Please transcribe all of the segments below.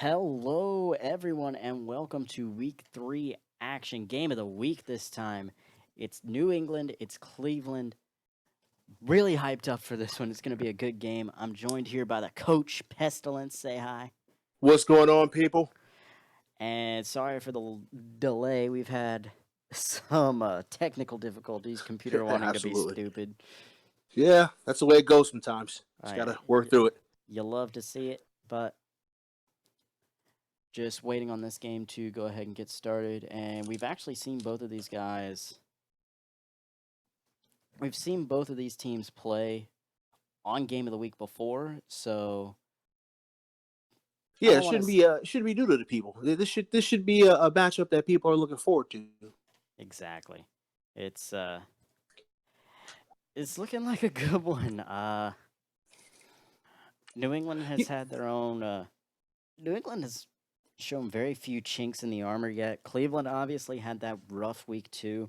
Hello, everyone, and welcome to Week 3 action game of the week this time. It's New England, it's Cleveland. Really hyped up for this one. It's going to be a good game. I'm joined here by the coach, Pestilence. Say hi. What's going on, people? And sorry for the delay. We've had some technical difficulties, computer wanting to be Absolutely. stupid. Yeah, that's the way it goes sometimes. Just I, gotta work through it. you love to see it, but just waiting on this game to go ahead and get started. And we've actually seen both of these guys. We've seen both of these teams play on Game of the Week before, so I Yeah, don't it want shouldn't to. be shouldn't be new to the people. This should be a matchup that people are looking forward to. Exactly. It's it's looking like a good one. New England has Y- had their own. New England has shown very few chinks in the armor yet. Cleveland obviously had that rough week too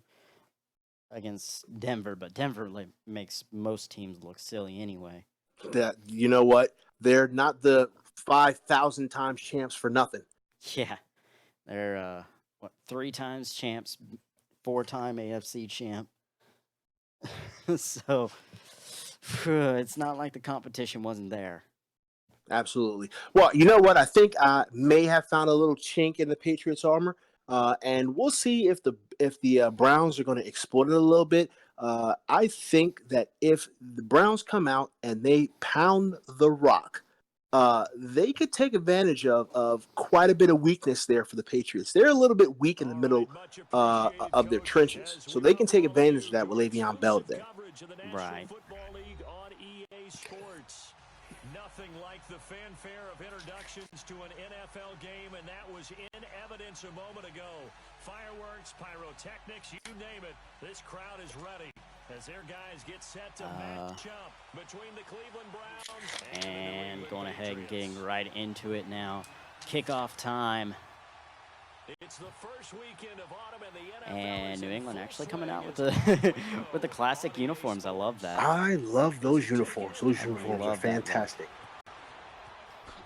against Denver, but Denver makes most teams look silly anyway. That you know what? They're not the 5,000 times champs for nothing. Yeah, they're what 3 times champs, 4-time AFC champ. So it's not like the competition wasn't there. Absolutely. Well, you know what? I think I may have found a little chink in the Patriots' armor, and we'll see if the Browns are going to exploit it a little bit. I think that if the Browns come out and they pound the rock, they could take advantage of quite a bit of weakness there for the Patriots. They're a little bit weak in the All right, middle much appreciated, of their Coach. trenches, As so we they can take unroll advantage of you that with your Le'Veon Bell exclusive there. coverage of the National Right. Football League on EA Sports. Nothing like the fanfare of introductions to an NFL game, and that was in evidence a moment ago. Fireworks, pyrotechnics, you name it. This crowd is ready as their guys get set to match up between the Cleveland Browns and the New And England going ahead and getting Patriots. right into it now. Kickoff time. It's the first weekend of autumn, and the NFL And is New in England full actually coming swing out with as we the get TFGO with the on classic EA uniforms. I love that. Sports. I Mark, love as those you take uniforms. in Those I uniforms are love that look. fantastic.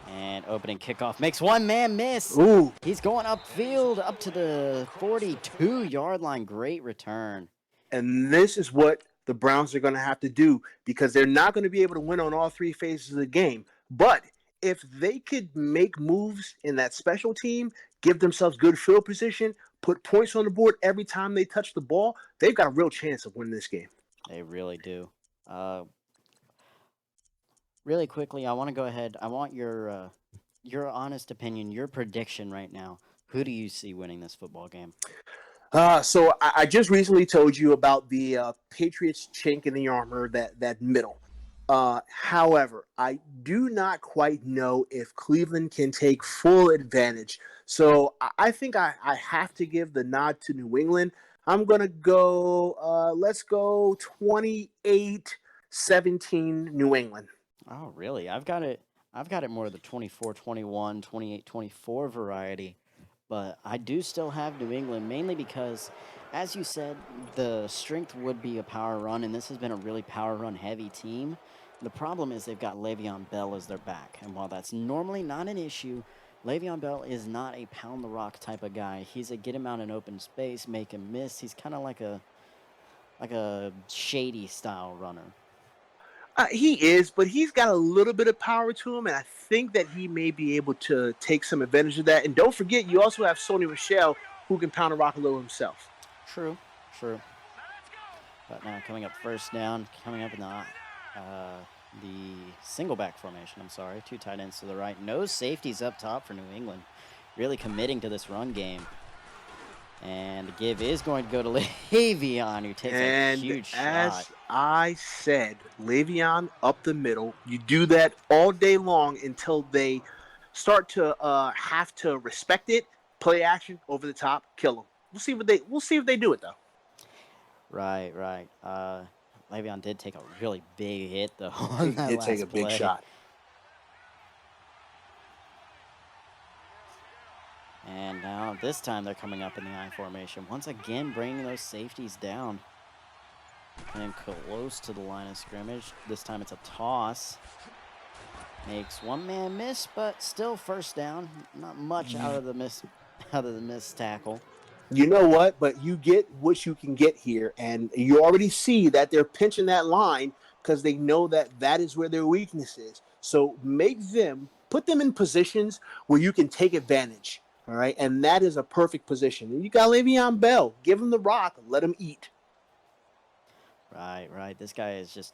And opening kickoff makes one man miss. Ooh, He's going upfield up to the 42-yard line. Great return. and this is what the Browns are going to have to do because they're not going to be able to win on all three phases of the game. But if they could make moves in that special team, give themselves good field position, put points on the board every time they touch the ball, they've got a real chance of winning this game. They really do. Really quickly, I want to go ahead. I want your honest opinion, your prediction right now. Who do you see winning this football game? So I just recently told you about the Patriots chink in the armor, that middle. However, I do not quite know if Cleveland can take full advantage. So I think I have to give the nod to New England. I'm going to go, let's go 28-17 New England. Oh, really? I've got it more of the 24-21, 28-24 variety. But I do still have New England mainly because as you said, the strength would be a power run and this has been a really power run heavy team. The problem is they've got Le'Veon Bell as their back. And while that's normally not an issue, Le'Veon Bell is not a pound the rock type of guy. He's a get him out in open space, make him miss. He's kind of like a shady style runner. He is, but he's got a little bit of power to him, and I think that he may be able to take some advantage of that. And don't forget, you also have Sony Michelle, who can pound a rock a little himself. True, true. But now coming up first down, coming up in the single back formation. I'm sorry, 2 tight ends to the right. No safeties up top for New England. Really committing to this run game. And the give is going to go to Le'Veon, who takes a And huge shot. as I said, Le'Veon up the middle. You do that all day long until they start to have to respect it. Play action over the top, kill them. We'll see if they do it though. Right, right. Le'Veon did take a really big hit though on He that did take a last big play. shot. And now this time they're coming up in the I formation. Once again, bringing those safeties down. And close to the line of scrimmage. This time it's a toss. Makes one man miss, but still first down. Not much out of the miss tackle. You know what? But you get what you can get here, and you already see that they're pinching that line because they know that that is where their weakness is. So put them in positions where you can take advantage. All right, and that is a perfect position. And you got Le'Veon Bell. Give him the rock. Let him eat. Right, right. This guy is just,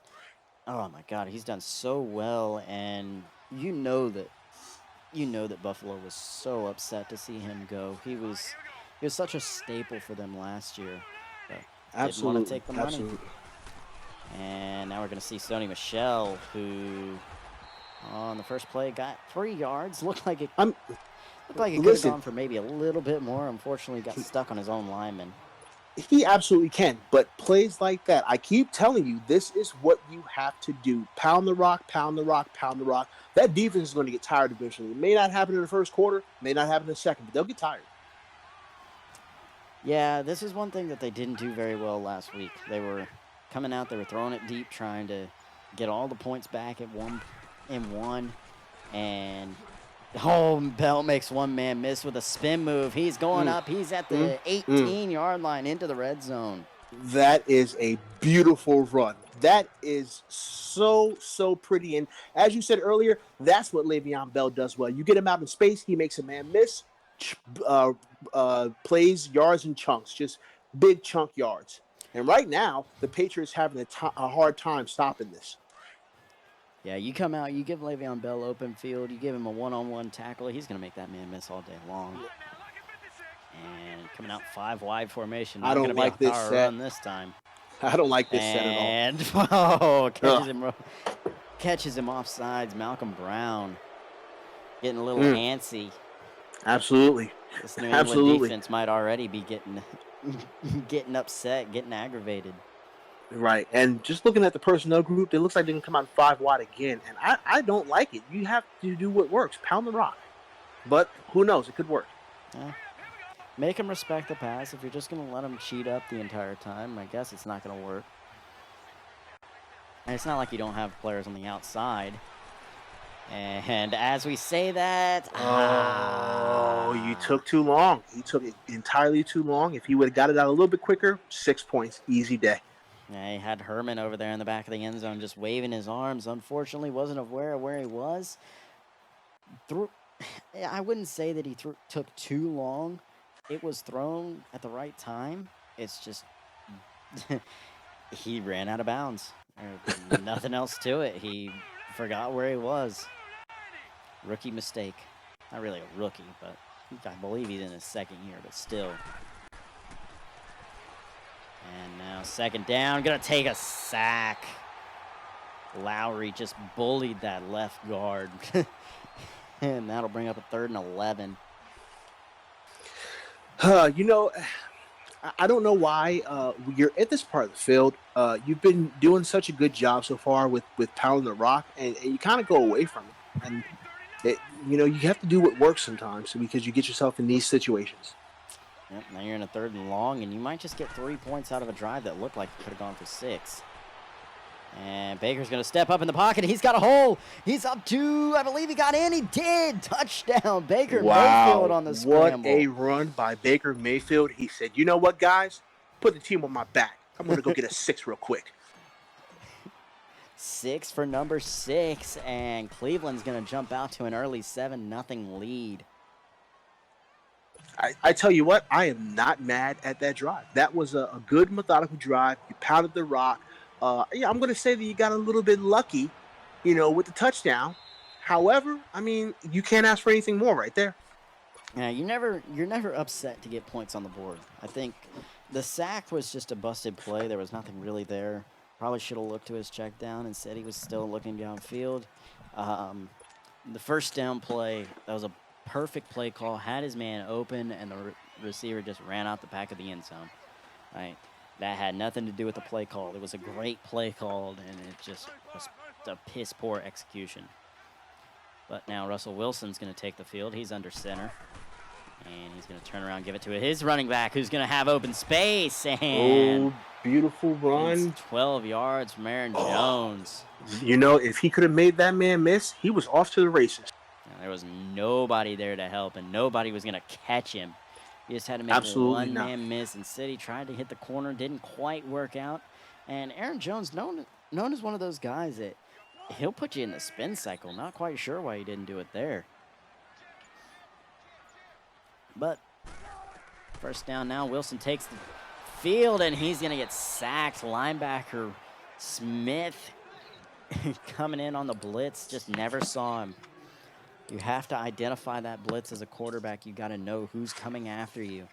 oh my God, he's done so well, and you know that Buffalo was so upset to see him go. He was such a staple for them last year, but didn't want to Absolutely, take the money. absolutely. And now we're going to see Sony Michel, who on the first play got 3 yards. I'm Looked like it could have listen. gone for maybe a little bit more. Unfortunately, got stuck on his own lineman. He absolutely can, but plays like that, I keep telling you, this is what you have to do. Pound the rock, pound the rock, pound the rock. That defense is going to get tired eventually. It may not happen in the first quarter, may not happen in the second, but they'll get tired. Yeah, this is one thing that they didn't do very well last week. They were coming out, they were throwing it deep, trying to get all the points back at one, and Bell makes one man miss with a spin move. He's going Mm, up. He's at mm, the mm. 18-yard line into the red zone. That is a beautiful run. That is so pretty. And as you said earlier, that's what Le'Veon Bell does well. You get him out in space, he makes a man miss, uh, plays yards and chunks, just big chunk yards. And right now, the Patriots having a hard time stopping this. Yeah, you come out, you give Le'Veon Bell open field, you give him a one-on-one tackle, he's going to make that man miss all day long. And coming out 5 wide formation, I not going don't to be a like this power set. run this time. I don't like this set at all. And Ugh. catches him off sides. Malcolm Brown getting a little Mm, antsy. absolutely. This New England Absolutely. defense might already be getting upset, getting aggravated. Right. And just looking at the personnel group, it looks like they can come out 5 wide again. And I don't like it. You have to do what works. Pound the rock. But who knows? It could work. Yeah. Make him respect the pass. If you're just going to let him cheat up the entire time, I guess it's not going to work. And it's not like you don't have players on the outside. And as we say that, Oh, you took too long. You took it entirely too long. If he would have got it out a little bit quicker, 6 points. Easy day. Yeah, he had Herman over there in the back of the end zone just waving his arms. Unfortunately, wasn't aware of where he was. I wouldn't say that he took too long. It was thrown at the right time. It's just he ran out of bounds. There's nothing else to it. He forgot where he was. Rookie mistake. Not really a rookie, but I believe he's in his second year, but still. And now second down, gonna take a sack. Lowry just bullied that left guard. And that'll bring up a 3rd and 11. You know, I don't know why you're at this part of the field. You've been doing such a good job so far with pounding the rock, and you kind of go away from it. And you have to do what works sometimes because you get yourself in these situations. Yep, now you're in a 3rd and long, and you might just get 3 points out of a drive that looked like it could have gone for 6. And Baker's going to step up in the pocket. He's got a hole. He's up to, I believe he got in. He did. Touchdown. Baker Mayfield on the scramble. What a run by Baker Mayfield. He said, you know what, guys? Put the team on my back. I'm going to go get a 6 real quick. 6 for number 6, and Cleveland's going to jump out to an early 7-0 lead. I tell you what, I am not mad at that drive. That was a good methodical drive. You pounded the rock. I'm going to say that you got a little bit lucky, with the touchdown. However, I mean, you can't ask for anything more right there. Yeah, you're never upset to get points on the board. I think the sack was just a busted play. There was nothing really there. Probably should have looked to his check down and said he was still looking downfield. The first down play, that was a perfect play call. Had his man open, and the receiver just ran out the back of the end zone. Right. That had nothing to do with the play call. It was a great play called, and it just was a piss-poor execution. But now Russell Wilson's going to take the field. He's under center. And he's going to turn around, give it to his running back, who's going to have open space. And beautiful gains run. 12 yards from Aaron Jones. You know, if he could have made that man miss, he was off to the races. There was nobody there to help, and nobody was going to catch him. He just had to make Absolutely one not. man miss. Instead, he tried to hit the corner, didn't quite work out. And Aaron Jones, known as one of those guys that he'll put you in the spin cycle. Not quite sure why he didn't do it there. But first down now, Wilson takes the field, and he's going to get sacked. Linebacker Smith coming in on the blitz, just never saw him. You have to identify that blitz as a quarterback. You got to know who's coming after you.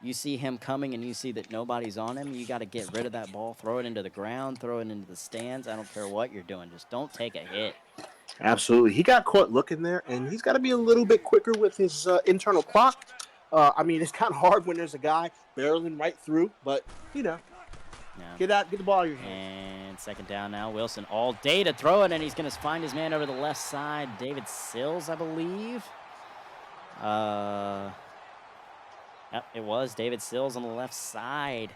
You see him coming and you see that nobody's on him, you got to get rid of that ball, throw it into the ground, throw it into the stands. I don't care what you're doing. Just don't take a hit. Absolutely. He got caught looking there, and he's got to be a little bit quicker with his internal clock. I mean, it's kind of hard when there's a guy barreling right through, but, you know, get the ball out of your hands. And second down now. Wilson all day to throw it, and he's going to find his man over the left side. David Sills, I believe. Yep, it was David Sills on the left side.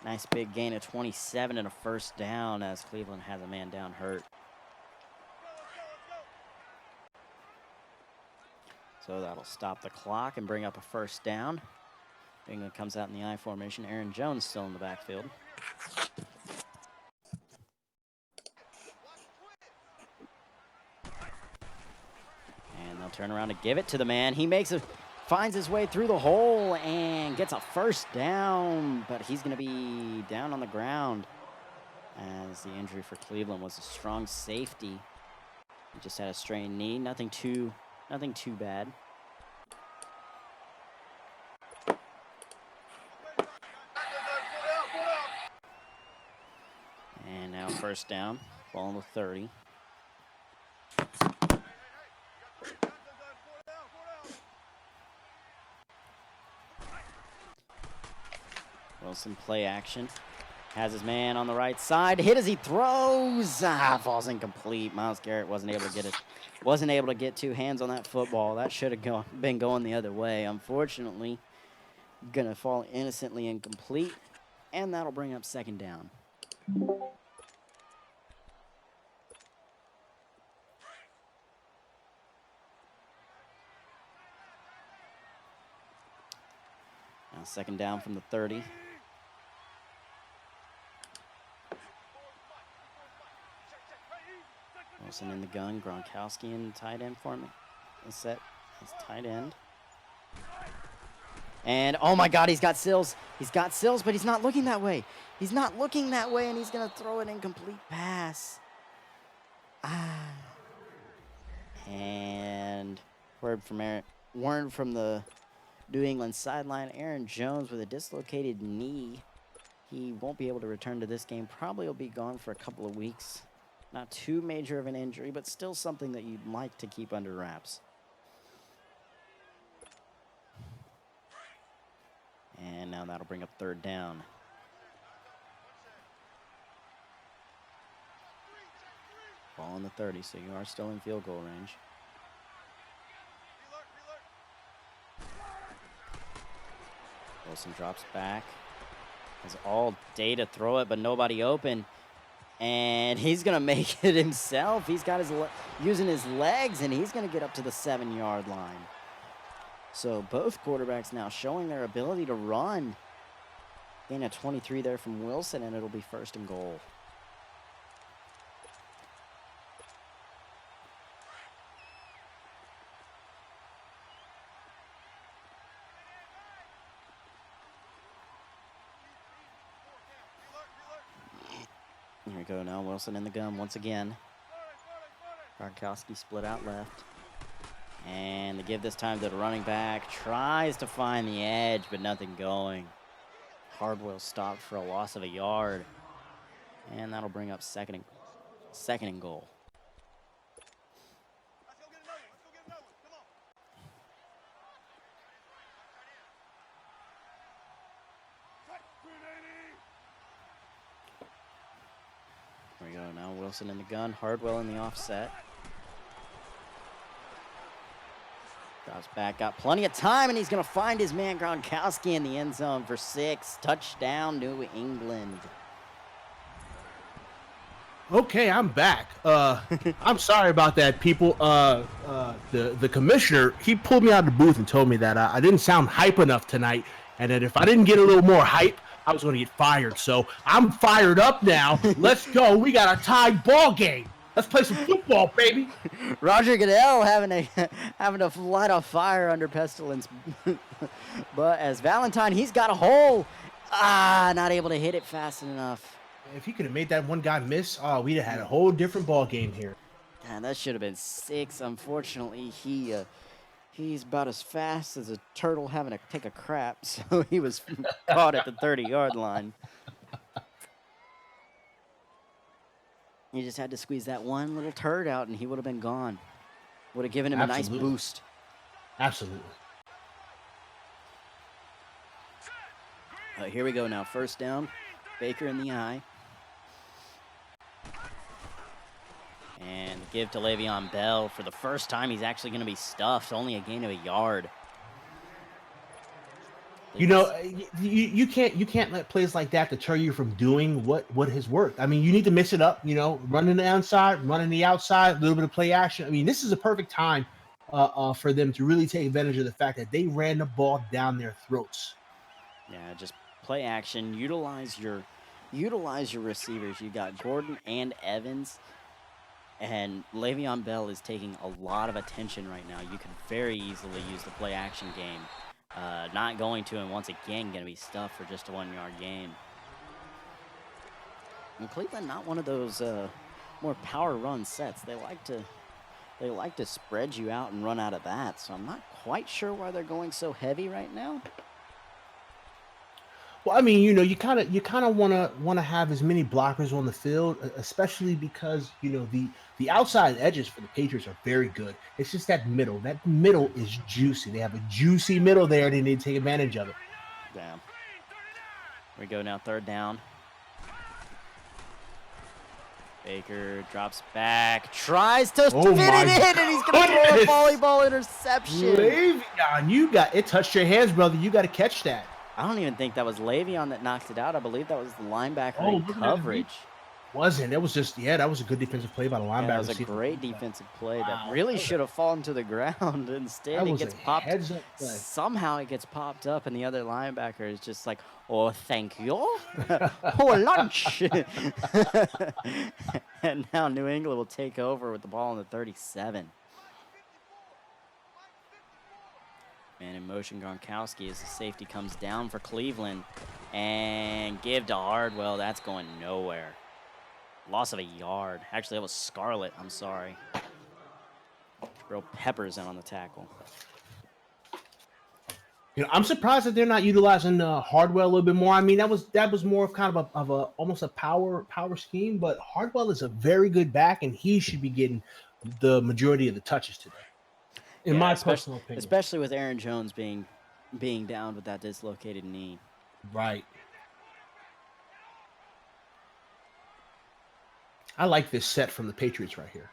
Nice big gain of 27 and a first down as Cleveland has a man down hurt. So that'll stop the clock and bring up a first down. England comes out in the I formation. Aaron Jones still in the backfield. And they'll turn around to give it to the man. He finds his way through the hole and gets a first down, but he's going to be down on the ground as the injury for Cleveland was a strong safety. He just had a strained knee, nothing too bad. And now first down, ball on the 30. Wilson play action. Has his man on the right side. Hit as he throws. Falls incomplete. Myles Garrett wasn't able to get it. Wasn't able to get two hands on that football. That should have been going the other way. Unfortunately, gonna fall innocently incomplete. And that'll bring up second down. Now second down from the 30. Wilson in the gun. Gronkowski in tight end formation. Set his tight end. And, oh my God, he's got Sills. He's got Sills, but he's not looking that way. He's not looking that way, and he's going to throw an incomplete pass. And word from the New England sideline, Aaron Jones with a dislocated knee. He won't be able to return to this game. Probably will be gone for a couple of weeks. Not too major of an injury, but still something that you'd like to keep under wraps. And now that'll bring up third down. Ball on the 30, so you are still in field goal range. Wilson drops back. Has all day to throw it, but nobody open. And he's going to make it himself. He's got using his legs, and he's going to get up to the 7-yard line. So both quarterbacks now showing their ability to run. Gain a 23 there from Wilson, and it'll be first and goal. Here we go now. Wilson in the gun once again. Gronkowski split out left. And they give this time to the running back. Tries to find the edge, but nothing going. Hardwell stopped for a loss of a yard. And that'll bring up second and goal. Here we go now. Wilson in the gun. Hardwell in the offset. The Drops back, got plenty of time, and he's going to find his man Gronkowski in the end zone for 6. Touchdown, New England. Okay, I'm back. I'm sorry about that, people. The commissioner, he pulled me out of the booth and told me that I didn't sound hype enough tonight, and that if I didn't get a little more hype, I was going to get fired. So I'm fired up now. Let's go. We got a tied ball game. Let's play some football, baby. Roger Goodell having to light a fire under pestilence. But as Valentine, he's got a hole. Not able to hit it fast enough. If he could have made that one guy miss, we'd have had a whole different ball game here. God, that should have been 6. Unfortunately, he's about as fast as a turtle having to take a crap, so he was caught at the 30-yard line. He just had to squeeze that one little turd out, and he would have been gone. Would have given him a nice boost. Absolutely. Here we go now. First down. Baker in the eye. And give to Le'Veon Bell. For the first time, he's actually going to be stuffed. Only a gain of a yard. You know, you can't let plays like that deter you from doing what has worked. I mean, you need to mix it up. You know, running the outside, running the outside, a little bit of play action. I mean, this is a perfect time for them to really take advantage of the fact that they ran the ball down their throats. Yeah, just play action. Utilize your receivers. You got Gordon and Evans, and Le'Veon Bell is taking a lot of attention right now. You could very easily use the play action game. Not going to, and once again, going to be stuffed for just a 1-yard gain. And Cleveland, not one of those more power run sets. They like to spread you out and run out of that. So I'm not quite sure why they're going so heavy right now. Well, I mean, you know, you kind of want to have as many blockers on the field, especially because, you know, the outside edges for the Patriots are very good. It's just that middle. That middle is juicy. They have a juicy middle there. They need to take advantage of it. Damn. We go now, third down. Baker drops back, tries to fit it in, and he's going to throw a volleyball interception. Le'Veon, it touched your hands, brother. You got to catch that. I don't even think that was Le'Veon that knocked it out. I believe that was the linebacker in coverage. Wasn't. It was just, that was a good defensive play by the linebacker. That was a great defensive play that really should have fallen to the ground. Instead, it gets popped. Somehow it gets popped up, and the other linebacker is just like, oh, thank you. Oh, lunch. And now New England will take over with the ball on the 37. Man in motion, Gronkowski as the safety comes down for Cleveland. And give to Hardwell. That's going nowhere. Loss of a yard. Actually, that was Scarlett. I'm sorry. Real Peppers in on the tackle. You know, I'm surprised that they're not utilizing Hardwell a little bit more. I mean, that was more of kind of a almost a power scheme, but Hardwell is a very good back, and he should be getting the majority of the touches today. In my personal opinion. Especially with Aaron Jones being down with that dislocated knee. Right. I like this set from the Patriots right here.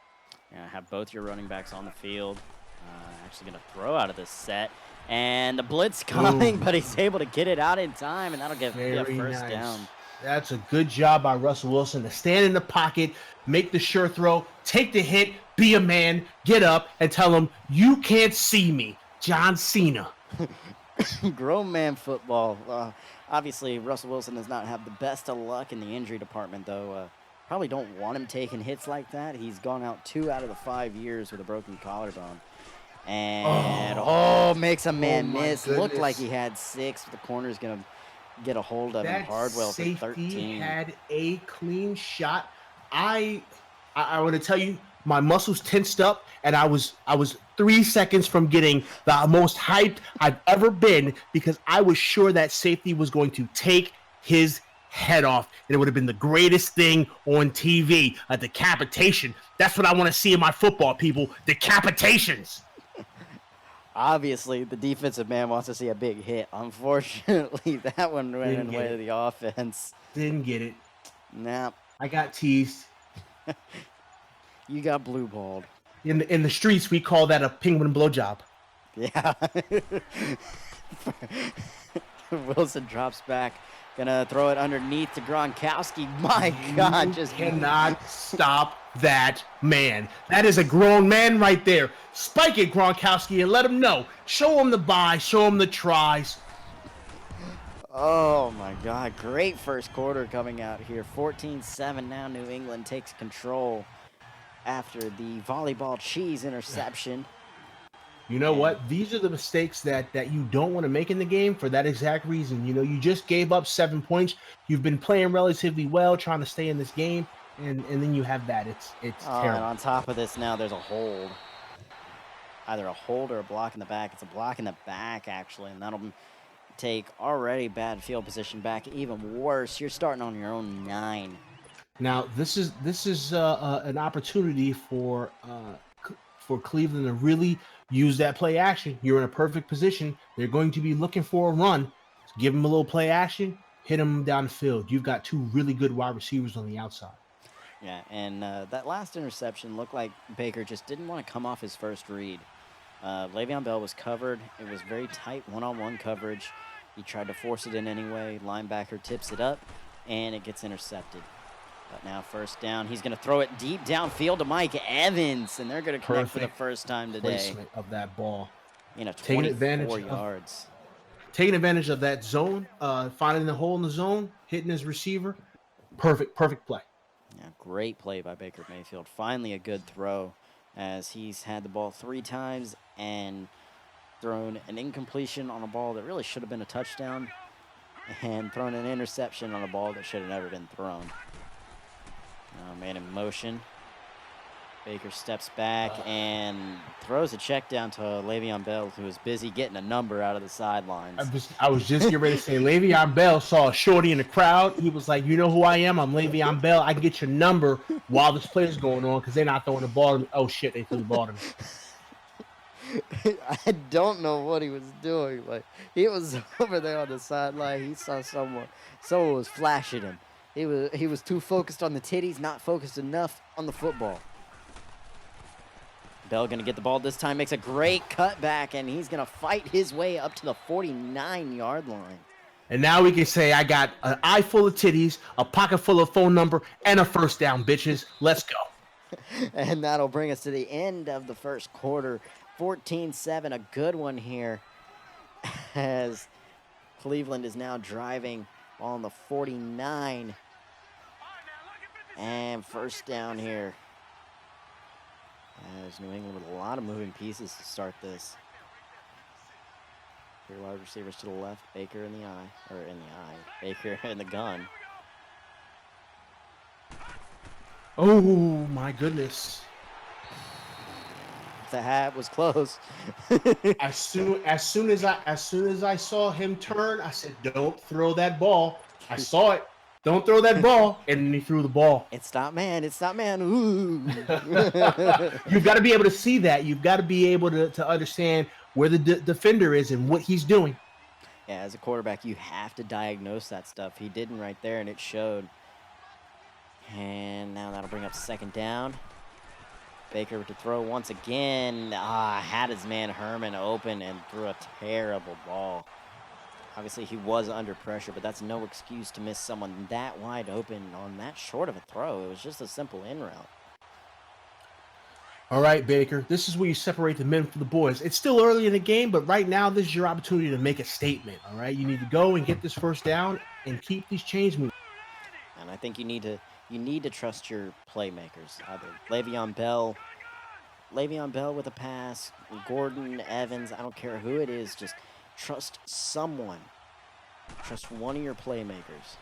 Yeah, have both your running backs on the field. Actually going to throw out of this set. And the blitz coming, but he's able to get it out in time, and that'll give a first down. That's a good job by Russell Wilson to stand in the pocket, make the sure throw, take the hit, be a man, get up, and tell him, you can't see me, John Cena. Grown man football. Obviously, Russell Wilson does not have the best of luck in the injury department, though. Probably don't want him taking hits like that. He's gone out 2 out of the 5 years with a broken collarbone. And, makes a man miss. Goodness. Looked like he had 6, but the corner's going to get a hold of him. Hardwell for 13. Had a clean shot. I want to tell you, my muscles tensed up, and I was 3 seconds from getting the most hyped I've ever been because I was sure that safety was going to take his head off, and it would have been the greatest thing on TV. A decapitation. That's what I want to see in my football, people. Decapitations. Obviously, the defensive man wants to see a big hit. Unfortunately, that one went in the way of the offense. Didn't get it. Nah. I got teased. You got blue balled. In the streets, we call that a penguin blowjob. Yeah. Wilson drops back. Gonna throw it underneath to Gronkowski. My God, You just cannot stop that man. That is a grown man right there. Spike it, Gronkowski, and let him know. Show him the buy. Show him the tries. oh my God, great first quarter coming out here. 14-7 now. New England takes control after the volleyball cheese interception. You know And what? These are the mistakes that you don't want to make in the game for that exact reason. You know, you just gave up 7 points. You've been playing relatively well, trying to stay in this game, and then you have that. It's and terrible. on top of this, now there's a hold. Either a hold or a block in the back. It's a block in the back, actually, and that'll take already bad field position back even worse. You're starting on your own 9. Now this is an opportunity for Cleveland to really use that play action. You're in a perfect position. They're going to be looking for a run. So give them a little play action. Hit them down the field. You've got 2 really good wide receivers on the outside. Yeah, and that last interception looked like Baker just didn't want to come off his first read. Le'Veon Bell was covered. It was very tight one-on-one coverage. He tried to force it in anyway. Linebacker tips it up, and it gets intercepted. But now first down, he's going to throw it deep downfield to Mike Evans, and they're going to connect for the first time today. Placement of that ball. You know, Taking 24 yards. Taking advantage of that zone, finding the hole in the zone, hitting his receiver. Perfect play. Yeah, great play by Baker Mayfield. Finally a good throw, as he's had the ball 3 times and thrown an incompletion on a ball that really should have been a touchdown, and thrown an interception on a ball that should have never been thrown. Man in motion. Baker steps back and throws a check down to Le'Veon Bell, who was busy getting a number out of the sidelines. I was just getting ready to say, Le'Veon Bell saw a shorty in the crowd. He was like, you know who I am? I'm Le'Veon Bell. I can get your number while this play is going on because they're not throwing the ball to me. Oh, shit, they threw the ball to me. I don't know what he was doing. Like, he was over there on the sideline. He saw someone was flashing him. He was too focused on the titties, not focused enough on the football. Bell going to get the ball this time, makes a great cutback, and he's going to fight his way up to the 49-yard line. And now we can say I got an eye full of titties, a pocket full of phone number, and a first down, bitches. Let's go. And that'll bring us to the end of the first quarter. 14-7, a good one here, as Cleveland is now driving on the 49. And first down here, as New England with a lot of moving pieces to start this. Your wide receivers to the left, Baker Baker in the gun. Oh my goodness. The hat was close. As soon as I saw him turn, I said, "Don't throw that ball." I saw it. Don't throw that ball, and then he threw the ball. It's not man. Ooh. You've got to be able to see that. You've got to be able to understand where the defender is and what he's doing. Yeah, as a quarterback, you have to diagnose that stuff. He didn't right there, and it showed. And now that'll bring up second down. Baker to throw once again. Had his man Herman open and threw a terrible ball. Obviously, he was under pressure, but that's no excuse to miss someone that wide open on that short of a throw. It was just a simple in route. All right, Baker, this is where you separate the men from the boys. It's still early in the game, but right now, this is your opportunity to make a statement, all right? You need to go and get this first down and keep these chains moving. And I think you need to trust your playmakers. Either Le'Veon Bell with a pass, Gordon, Evans, I don't care who it is, just trust someone. Trust one of your playmakers.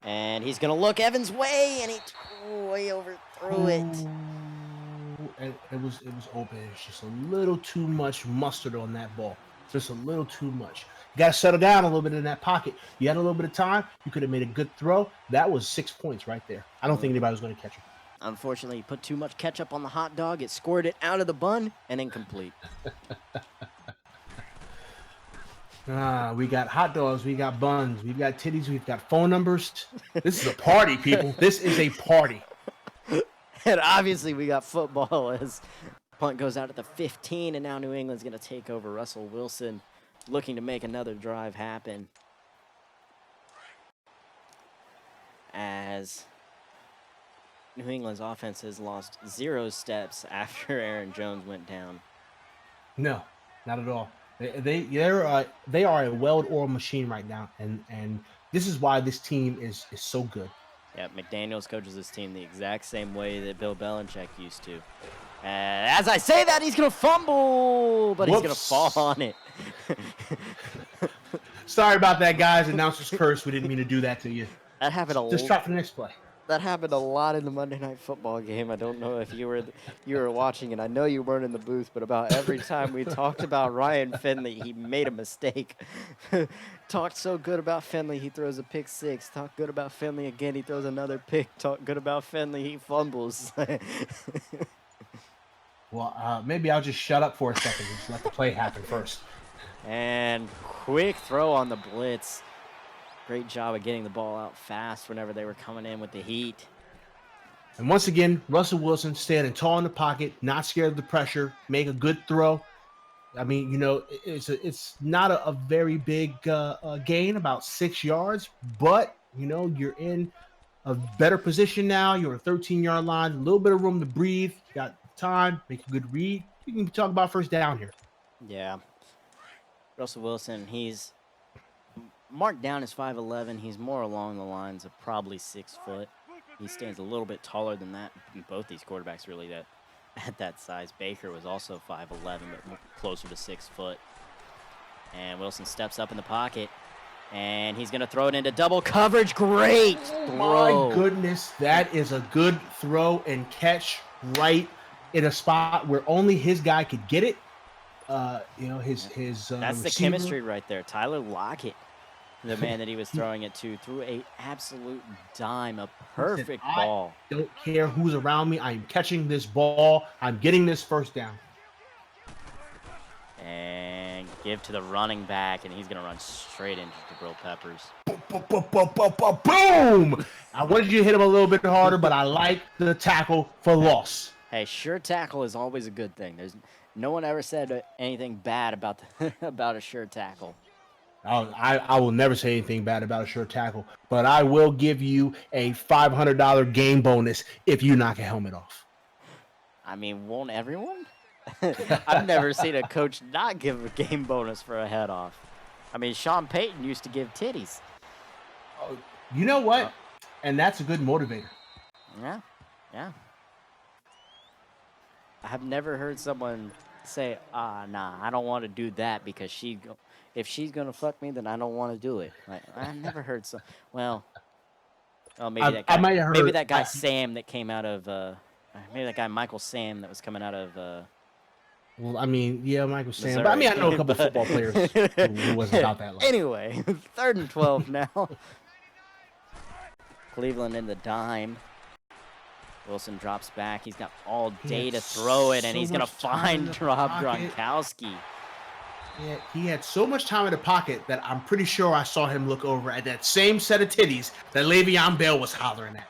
And he's going to look Evans' way, and he way overthrew it. It was open. It's just a little too much mustard on that ball. Just a little too much. You got to settle down a little bit in that pocket. You had a little bit of time. You could have made a good throw. That was 6 points right there. I don't think anybody was going to catch it. Unfortunately, he put too much ketchup on the hot dog. It squirted it out of the bun and incomplete. We got hot dogs. We got buns. We've got titties. We've got phone numbers. This is a party, people. This is a party. And obviously, we got football as Punt goes out at the 15, and now New England's going to take over. Russell Wilson looking to make another drive happen. As New England's offense has lost 0 steps after Aaron Jones went down. No, not at all. They are a well-oiled machine right now, and this is why this team is so good. Yeah, McDaniels coaches this team the exact same way that Bill Belichick used to. As I say that, he's going to fumble, but he's going to fall on it. Sorry about that, guys. Announcer's curse. We didn't mean to do that to you. That happened a lot. Just try for the next play. That happened a lot in the Monday Night Football game. I don't know if you were watching, and I know you weren't in the booth, but about every time we talked about Ryan Finley, he made a mistake. Talked so good about Finley, he throws a pick 6. Talk good about Finley again, he throws another pick. Talk good about Finley, he fumbles. Well, maybe I'll just shut up for a second and just let the play happen first. And quick throw on the blitz. Great job of getting the ball out fast whenever they were coming in with the heat. And once again, Russell Wilson standing tall in the pocket, not scared of the pressure, make a good throw. I mean, it's not a very big gain, about 6 yards, but, you're in a better position now. You're on a 13-yard line, a little bit of room to breathe. You got time, make a good read. You can talk about first down here. Yeah. Russell Wilson, he's marked down as 5'11". He's more along the lines of probably 6 foot. He stands a little bit taller than that. Both these quarterbacks really at that size. Baker was also 5'11", but closer to 6 foot. And Wilson steps up in the pocket, and he's going to throw it into double coverage. Great throw. My goodness, that is a good throw and catch right in a spot where only his guy could get it. His That's receiver. the chemistry right there. Tyler Lockett, the man that he was throwing it to, threw a absolute dime, a perfect ball. I don't care who's around me. I'm catching this ball. I'm getting this first down. And give to the running back, and he's going to run straight into Jabril Peppers. Boom! I wanted you to hit him a little bit harder, but I like the tackle for loss. Hey, sure tackle is always a good thing. There's no one ever said anything bad about about a sure tackle. I will never say anything bad about a sure tackle, but I will give you a $500 game bonus if you knock a helmet off. I mean, won't everyone? I've never seen a coach not give a game bonus for a head off. I mean, Sean Payton used to give titties. You know what? And that's a good motivator. Yeah. I have never heard someone say, nah, I don't want to do that because if she's going to fuck me, then I don't want to do it. Like, I've never heard so. Well, maybe that guy. I might have heard, maybe that guy Sam that came out of. Maybe that guy Michael Sam that was coming out of. Well, I mean, yeah, Michael Sam. Missouri. But I mean, I know a couple football players who wasn't about that long. Anyway, 3rd and 12 now. Cleveland in the dime. Wilson drops back. He's got all day to throw it, and he's going to find Rob Gronkowski. Yeah, he had so much time in the pocket that I'm pretty sure I saw him look over at that same set of titties that Le'Veon Bell was hollering at.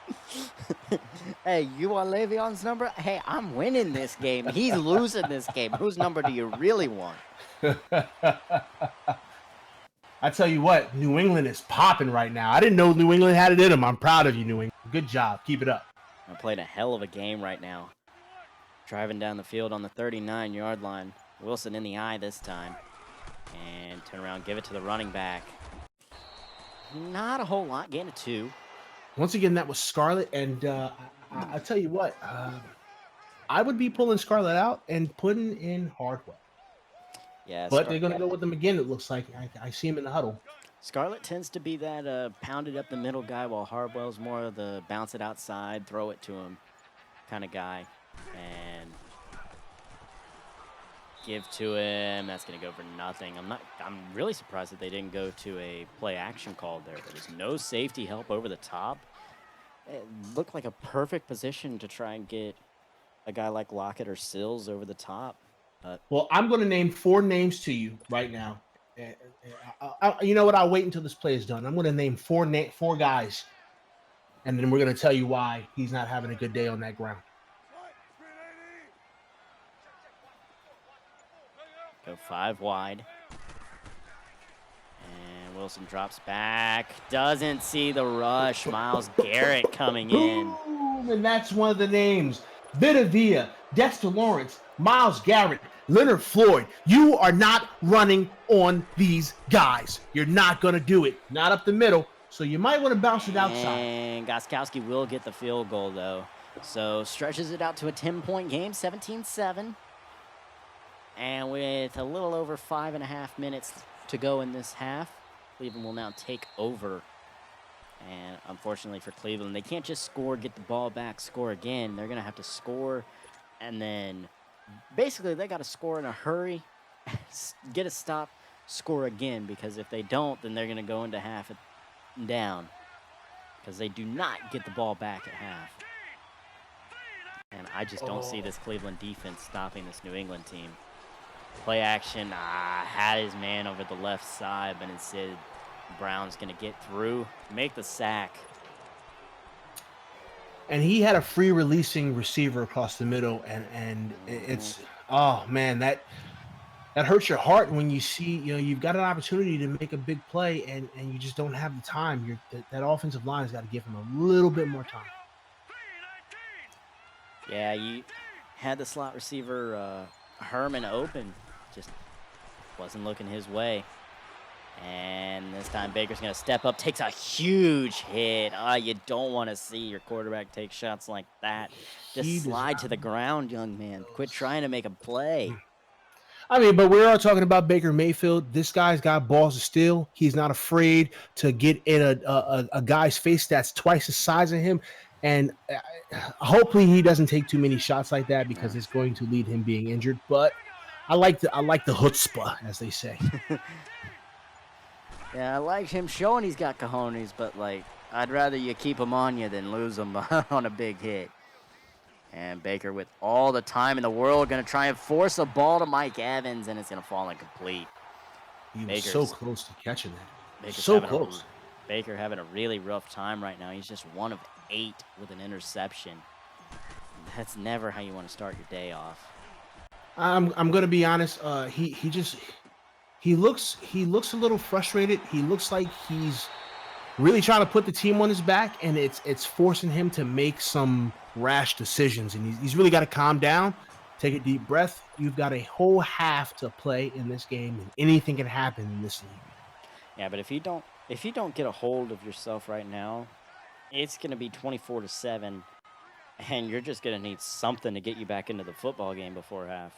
Hey, you want Le'Veon's number? Hey, I'm winning this game. He's losing this game. Whose number do you really want? I tell you what, New England is popping right now. I didn't know New England had it in them. I'm proud of you, New England. Good job. Keep it up. I'm playing a hell of a game right now. Driving down the field on the 39-yard line. Wilson in the eye this time. And turn around, give it to the running back. Not a whole lot, gain of 2. Once again, that was Scarlett, and I tell you what, I would be pulling Scarlett out and putting in Hardwell. Yeah, but they're going to go with him again, it looks like. I see him in the huddle. Scarlett tends to be that pounded up the middle guy, while Hardwell's more of the bounce it outside, throw it to him kind of guy. And give to him. That's going to go for nothing. I'm really surprised that they didn't go to a play action call there. There was no safety help over the top. It looked like a perfect position to try and get a guy like Lockett or Sills over the top. Well, I'm going to name 4 names to you right now. You know what? I'll wait until this play is done. I'm going to name 4 guys, and then we're going to tell you why he's not having a good day on that ground. Go 5 wide. And Wilson drops back. Doesn't see the rush. Myles Garrett coming in. Boom, and that's one of the names. Vita Vea, Dexter Lawrence, Myles Garrett, Leonard Floyd. You are not running on these guys. You're not going to do it. Not up the middle. So you might want to bounce it outside. And Gostkowski will get the field goal, though. So stretches it out to a 10-point game, 17-7. And with a little over 5.5 minutes to go in this half, Cleveland will now take over. And unfortunately for Cleveland, they can't just score, get the ball back, score again. They're going to have to score, and then basically they got to score in a hurry, get a stop, score again, because if they don't, then they're going to go into half down because they do not get the ball back at half. And I just don't see this Cleveland defense stopping this New England team. Play action, had his man over the left side, but instead Brown's going to get through, make the sack. And he had a free releasing receiver across the middle, and it's, oh man, that hurts your heart when you see, you've got an opportunity to make a big play and you just don't have the time. That offensive line has got to give him a little bit more time. Yeah, you had the slot receiver Herman open, just wasn't looking his way. And this time Baker's going to step up, takes a huge hit. You don't want to see your quarterback take shots like that. Just slide to the ground, young man. Quit trying to make a play. I mean, but we're all talking about Baker Mayfield. This guy's got balls of steel. He's not afraid to get in a guy's face that's twice the size of him. And hopefully he doesn't take too many shots like that because it's going to lead him being injured. But I like the chutzpah, as they say. Yeah, I like him showing he's got cojones, but, I'd rather you keep him on you than lose him on a big hit. And Baker, with all the time in the world, going to try and force a ball to Mike Evans, and it's going to fall incomplete. He was so close to catching that. Baker's so close. Baker having a really rough time right now. He's just 1 of 8 with an interception. That's never how you want to start your day off. I'm going to be honest. He looks a little frustrated. He looks like he's really trying to put the team on his back, and it's forcing him to make some rash decisions. And he's really got to calm down, take a deep breath. You've got a whole half to play in this game, and anything can happen in this league. Yeah, but if you don't get a hold of yourself right now, it's going to be 24-7, and you're just going to need something to get you back into the football game before half.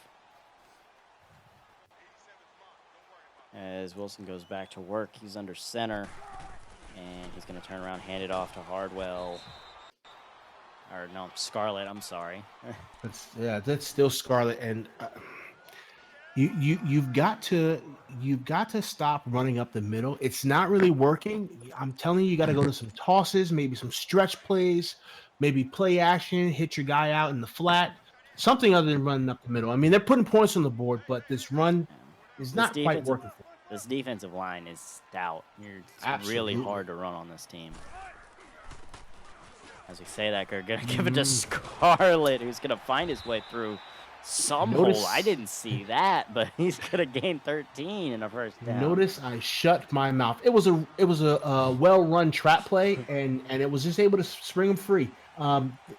As Wilson goes back to work, he's under center, and he's going to turn around, hand it off to Hardwell. Or no, Scarlett, I'm sorry. That's still Scarlett, and you've got to stop running up the middle. It's not really working. I'm telling you, you got to go to some tosses, maybe some stretch plays, maybe play action, hit your guy out in the flat, something other than running up the middle. I mean, they're putting points on the board, but this run is not quite working for them. This defensive line is stout. It's really hard to run on this team. As we say that, we're going to give it to Scarlett, who's going to find his way through some hole. I didn't see that, but he's going to gain 13 in a first down. Notice I shut my mouth. It was a well-run trap play, and it was just able to spring him free.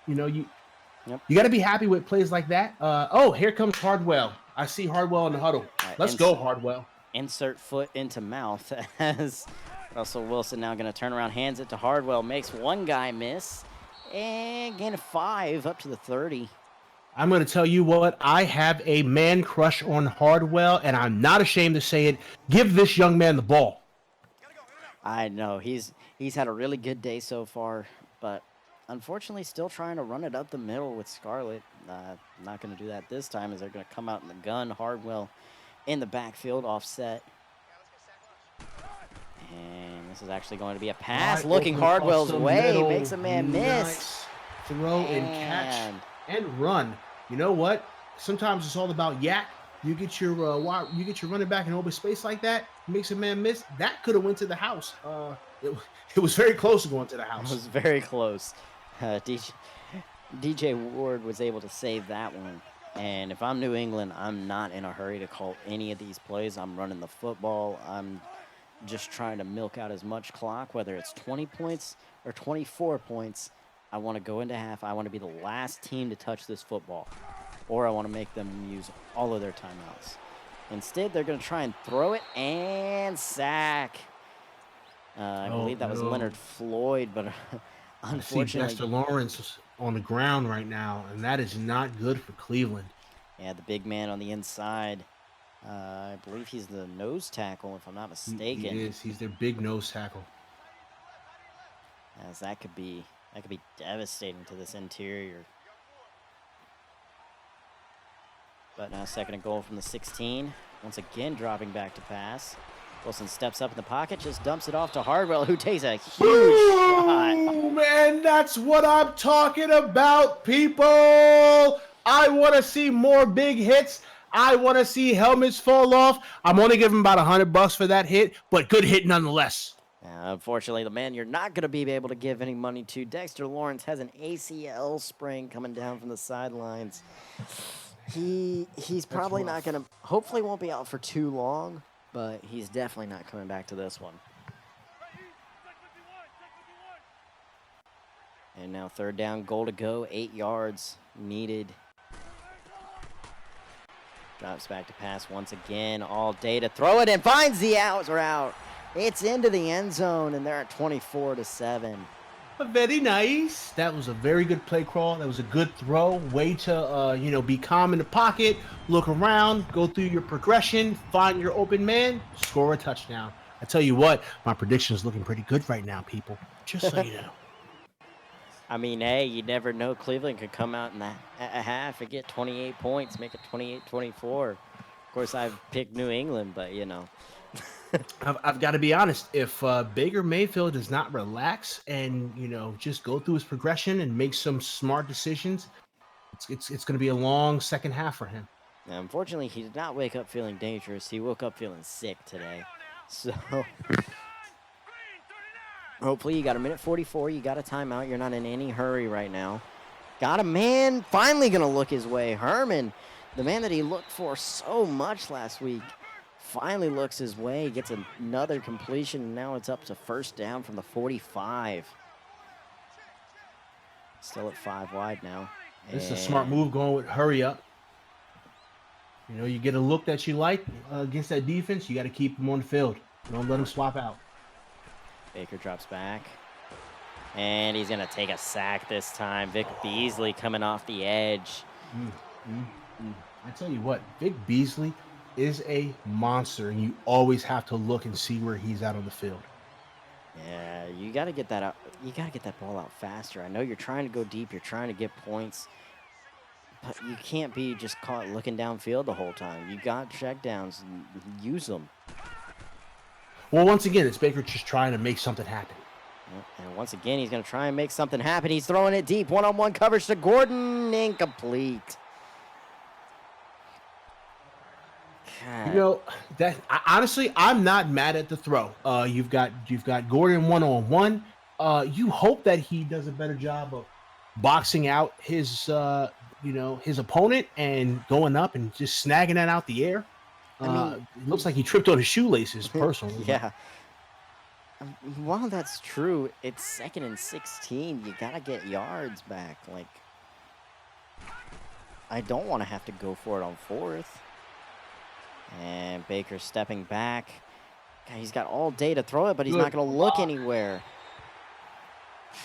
You got to be happy with plays like that. Here comes Hardwell. I see Hardwell in the huddle. Let's go, Hardwell. Insert foot into mouth as Russell Wilson now going to turn around, hands it to Hardwell, makes one guy miss, and gain of 5 up to the 30. I'm going to tell you what, I have a man crush on Hardwell, and I'm not ashamed to say it. Give this young man the ball. I know. He's had a really good day so far, but unfortunately still trying to run it up the middle with Scarlett. Not going to do that this time as they're going to come out in the gun. Hardwell in the backfield, offset. And this is actually going to be a pass. Looking Hardwell's way, makes a man miss. Nice throw and catch and run. You know what? Sometimes it's all about yak. You get your running back in open space like that, makes a man miss. That could have went to the house. It was very close to going to the house. It was very close. DJ Ward was able to save that one. And if I'm New England, I'm not in a hurry to call any of these plays. I'm running the football. I'm just trying to milk out as much clock, whether it's 20 points or 24 points. I want to go into half. I want to be the last team to touch this football, or I want to make them use all of their timeouts. Instead, they're going to try and throw it and sack. I believe that was Leonard Floyd, but unfortunately, I see Dexter Lawrence on the ground right now, and that is not good for Cleveland. Yeah, the big man on the inside. I believe he's the nose tackle, if I'm not mistaken. He is. He's their big nose tackle. As that could be devastating to this interior. But now 2nd and goal from the 16. Once again, dropping back to pass. Wilson steps up in the pocket, just dumps it off to Hardwell, who takes a huge shot. Man, that's what I'm talking about, people. I want to see more big hits. I want to see helmets fall off. I'm only giving about $100 for that hit, but good hit nonetheless. Unfortunately, the man you're not going to be able to give any money to, Dexter Lawrence, has an ACL sprain coming down from the sidelines. He's probably not going to, hopefully won't be out for too long, but he's definitely not coming back to this one. And now 3rd down, goal to go, 8 yards needed. Drops back to pass once again, all day to throw it and finds the out. It's into the end zone, and they're at 24-7. Very nice. That was a very good play crawl. That was a good throw. Way to, be calm in the pocket, look around, go through your progression, find your open man, score a touchdown. I tell you what, my prediction is looking pretty good right now, people. Just so you know. I mean, hey, you never know. Cleveland could come out in a half and get 28 points, make it 28-24. Of course, I've picked New England, but, I've got to be honest. If Baker Mayfield does not relax and just go through his progression and make some smart decisions, it's going to be a long second half for him. Now, unfortunately, he did not wake up feeling dangerous. He woke up feeling sick today. So hopefully you got a minute 44. You got a timeout. You're not in any hurry right now. Got a man finally going to look his way. Herman, the man that he looked for so much last week, finally looks his way, gets another completion, and now it's up to 1st down from the 45. Still at 5 wide now. This is a smart move going with hurry up. You get a look that you like against that defense, you got to keep them on the field. Don't let them swap out. Baker drops back. And he's going to take a sack this time. Vic Beasley coming off the edge. I tell you what, Vic Beasley is a monster, and you always have to look and see where he's out on the field. Yeah, you got to get that out. You got to get that ball out faster. I know you're trying to go deep. You're trying to get points. But you can't be just caught looking downfield the whole time. You got checkdowns. Use them. Well, once again, it's Baker just trying to make something happen. And once again, he's going to try and make something happen. He's throwing it deep. One-on-one coverage to Gordon. Incomplete. God. That honestly, I'm not mad at the throw. You've got Gordon one-on-one. You hope that he does a better job of boxing out his his opponent and going up and just snagging that out the air. It looks like he tripped on his shoelaces personally. Yeah. While that's true, it's 2nd and 16. You got to get yards back. I don't want to have to go for it on 4th. And Baker stepping back. God, he's got all day to throw it, but he's not going to look anywhere.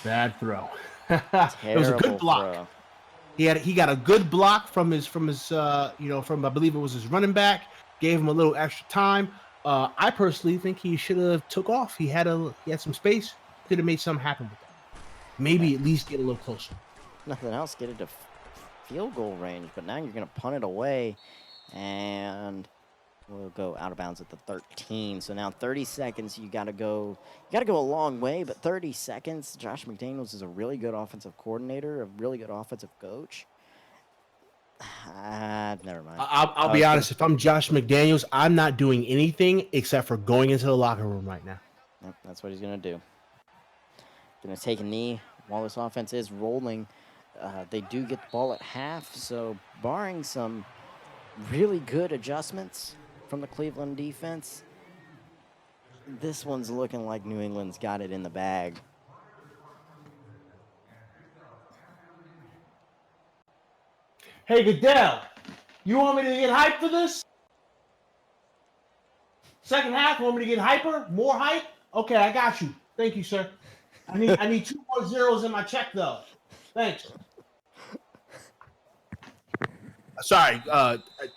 Bad throw. It was a good block. Throw. He got a good block from his from I believe it was his running back. Gave him a little extra time. I personally think he should have took off. He had some space. Could have made something happen with that. Maybe at least get a little closer. Nothing else. Get it to field goal range. But now you're going to punt it away, and we'll go out of bounds at the 13. So now 30 seconds. You got to go a long way, but 30 seconds. Josh McDaniels is a really good offensive coordinator, a really good offensive coach. Never mind. I'll be honest. If I'm Josh McDaniels, I'm not doing anything except for going into the locker room right now. Yep, that's what he's going to do. Going to take a knee while this offense is rolling. They do get the ball at half, so barring some really good adjustments from the Cleveland defense, this one's looking like New England's got it in the bag. Hey, Goodell, you want me to get hyped for this? Second half, want me to get hyper? More hype? Okay, I got you. Thank you, sir. I need 2 more zeros in my check, though. Thanks. Sorry,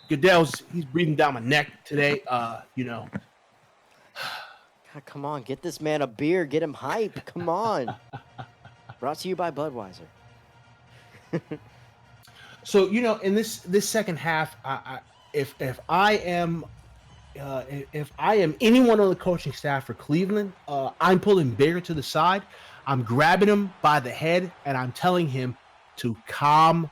he's breathing down my neck today. God, come on, get this man a beer, get him hype. Come on. Brought to you by Budweiser. So in this second half, if I am anyone on the coaching staff for Cleveland, I'm pulling Baker to the side. I'm grabbing him by the head and I'm telling him to calm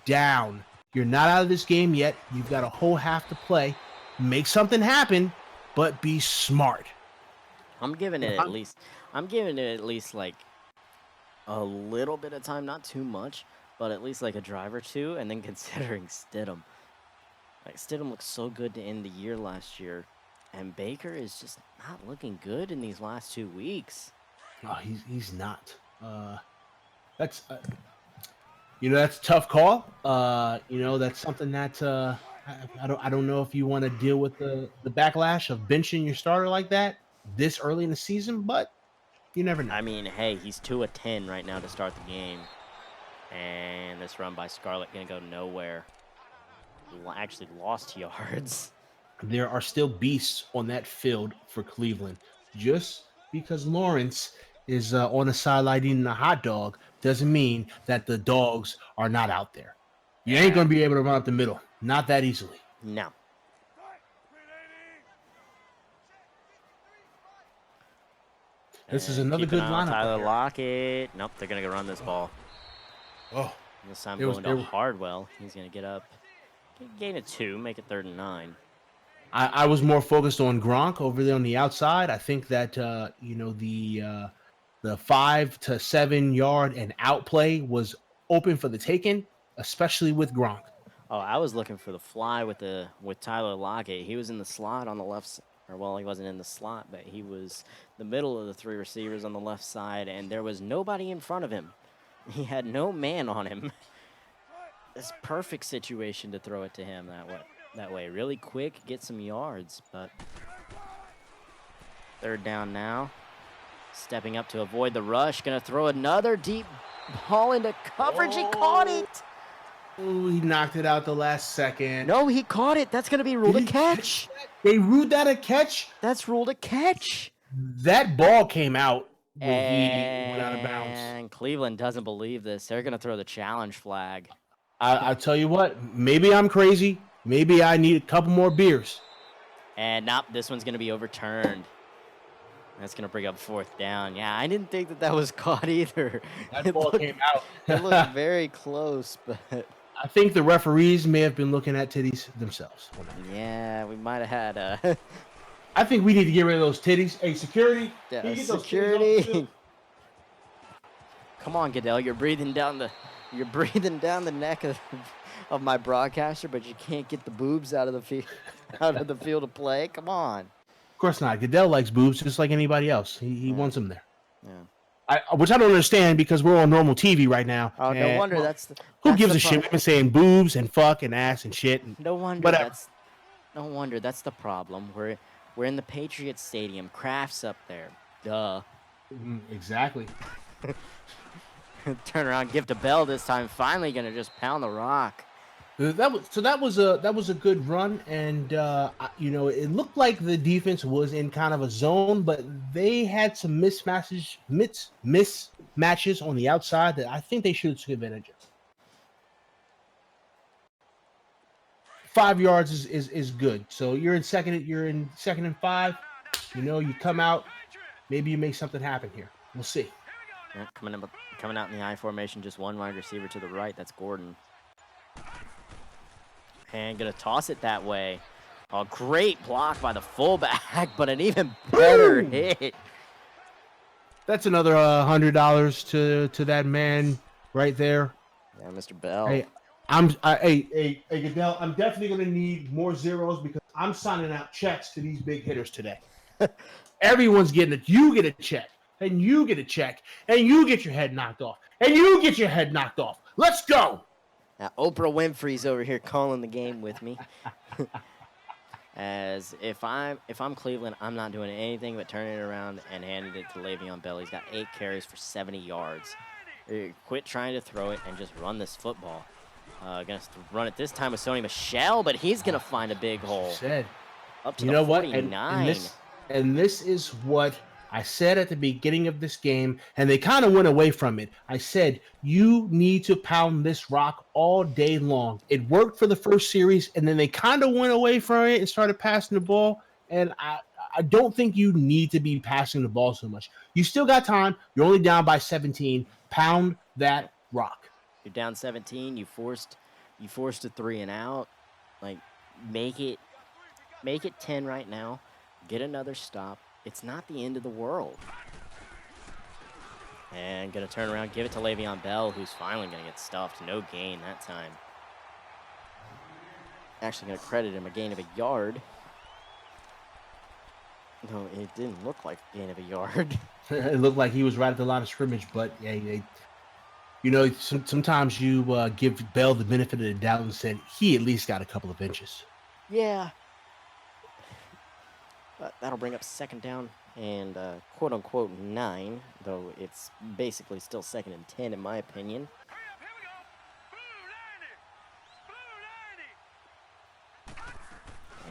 down. You're not out of this game yet. You've got a whole half to play. Make something happen, but be smart. I'm giving it at least like a little bit of time, not too much, but at least like a drive or two, and then considering Stidham. Like, Stidham looked so good to end the year last year, and Baker is just not looking good in these last 2 weeks. No, he's not. That's that's a tough call. That's something that I don't know if you want to deal with the backlash of benching your starter like that this early in the season, but you never know. I mean, hey, he's 2 of 10 right now to start the game, and this run by Scarlett gonna go nowhere. Actually lost yards. There are still beasts on that field for Cleveland. Just because Lawrence is on the sideline eating a hot dog doesn't mean that the dogs are not out there. You ain't going to be able to run up the middle. Not that easily. No. This is another good lineup. Tyler Lockett. Nope, they're going to go run this ball. Oh. This time going to Hardwell. He's going to get up. Gain of 2, make it 3rd and 9. I was more focused on Gronk over there on the outside. I think that the 5 to 7 yard and out play was open for the taking, especially with Gronk. Oh, I was looking for the fly with Tyler Lockett. He was in the slot on the left. He wasn't in the slot, but he was the middle of the 3 receivers on the left side, and there was nobody in front of him. He had no man on him. This perfect situation to throw it to him that way. Really quick, get some yards, but 3rd down now. Stepping up to avoid the rush. Gonna throw another deep ball into coverage. He caught it. Oh, he knocked it out the last second. No, he caught it. That's gonna be ruled a catch. They ruled that a catch? That's ruled a catch. That ball came out when he went out of bounds. And Cleveland doesn't believe this. They're gonna throw the challenge flag. I'll tell you what, maybe I'm crazy. Maybe I need a couple more beers. And nope, this one's going to be overturned. That's going to bring up 4th down. Yeah, I didn't think that was caught either. That ball came out. It looked very close, but... I think the referees may have been looking at titties themselves. Yeah, we might have had I think we need to get rid of those titties. Hey, security. Yeah, security. Come on, Goodell. You're breathing down the neck of my broadcaster, but you can't get the boobs out of the field of play. Come on. Of course not. Goodell likes boobs just like anybody else. He wants them there. Yeah. Which I don't understand because we're on normal TV right now. Oh, no wonder who gives a shit? We've been saying boobs and fuck and ass and shit. And no wonder that's the problem. We're in the Patriots stadium. Kraft's up there. Duh. Exactly. Turn around, give to Bell this time. Finally, gonna just pound the rock. That was a good run, and it looked like the defense was in kind of a zone, but they had some mismatches on the outside that I think they should have took advantage of. 5 yards is good. So you're in second and 5. You come out, maybe you make something happen here. We'll see. Yeah, coming out in the I formation, just one wide receiver to the right. That's Gordon. And gonna toss it that way. A great block by the fullback, but an even better hit. That's another $100 to that man right there. Yeah, Mr. Bell. Hey, Goodell, I'm definitely going to need more zeros because I'm signing out checks to these big hitters today. Everyone's getting it. You get a check, and you get a check, and you get your head knocked off, and you get your head knocked off. Let's go. Now, Oprah Winfrey's over here calling the game with me. As if I'm Cleveland, I'm not doing anything but turning it around and handing it to Le'Veon Bell. He's got 8 carries for 70 yards. Quit trying to throw it and just run this football. Gonna run it this time with Sony Michel, but he's gonna find a big hole. Said, Up to you the know what? 49. And this is what I said at the beginning of this game, and they kind of went away from it. I said, you need to pound this rock all day long. It worked for the first series, and then they kind of went away from it and started passing the ball. And I don't think you need to be passing the ball so much. You still got time. You're only down by 17. Pound that rock. You're down 17. You forced a 3 and out. Like, make it 10 right now. Get another stop. It's not the end of the world. And going to turn around, give it to Le'Veon Bell, who's finally going to get stuffed. No gain that time. Actually going to credit him a gain of a yard. No, it didn't look like a gain of a yard. It looked like he was right at the line of scrimmage, but yeah, you know, sometimes you give Bell the benefit of the doubt and said he at least got a couple of inches. Yeah. But that'll bring up second down and quote-unquote 9, though it's basically still 2nd and 10 in my opinion.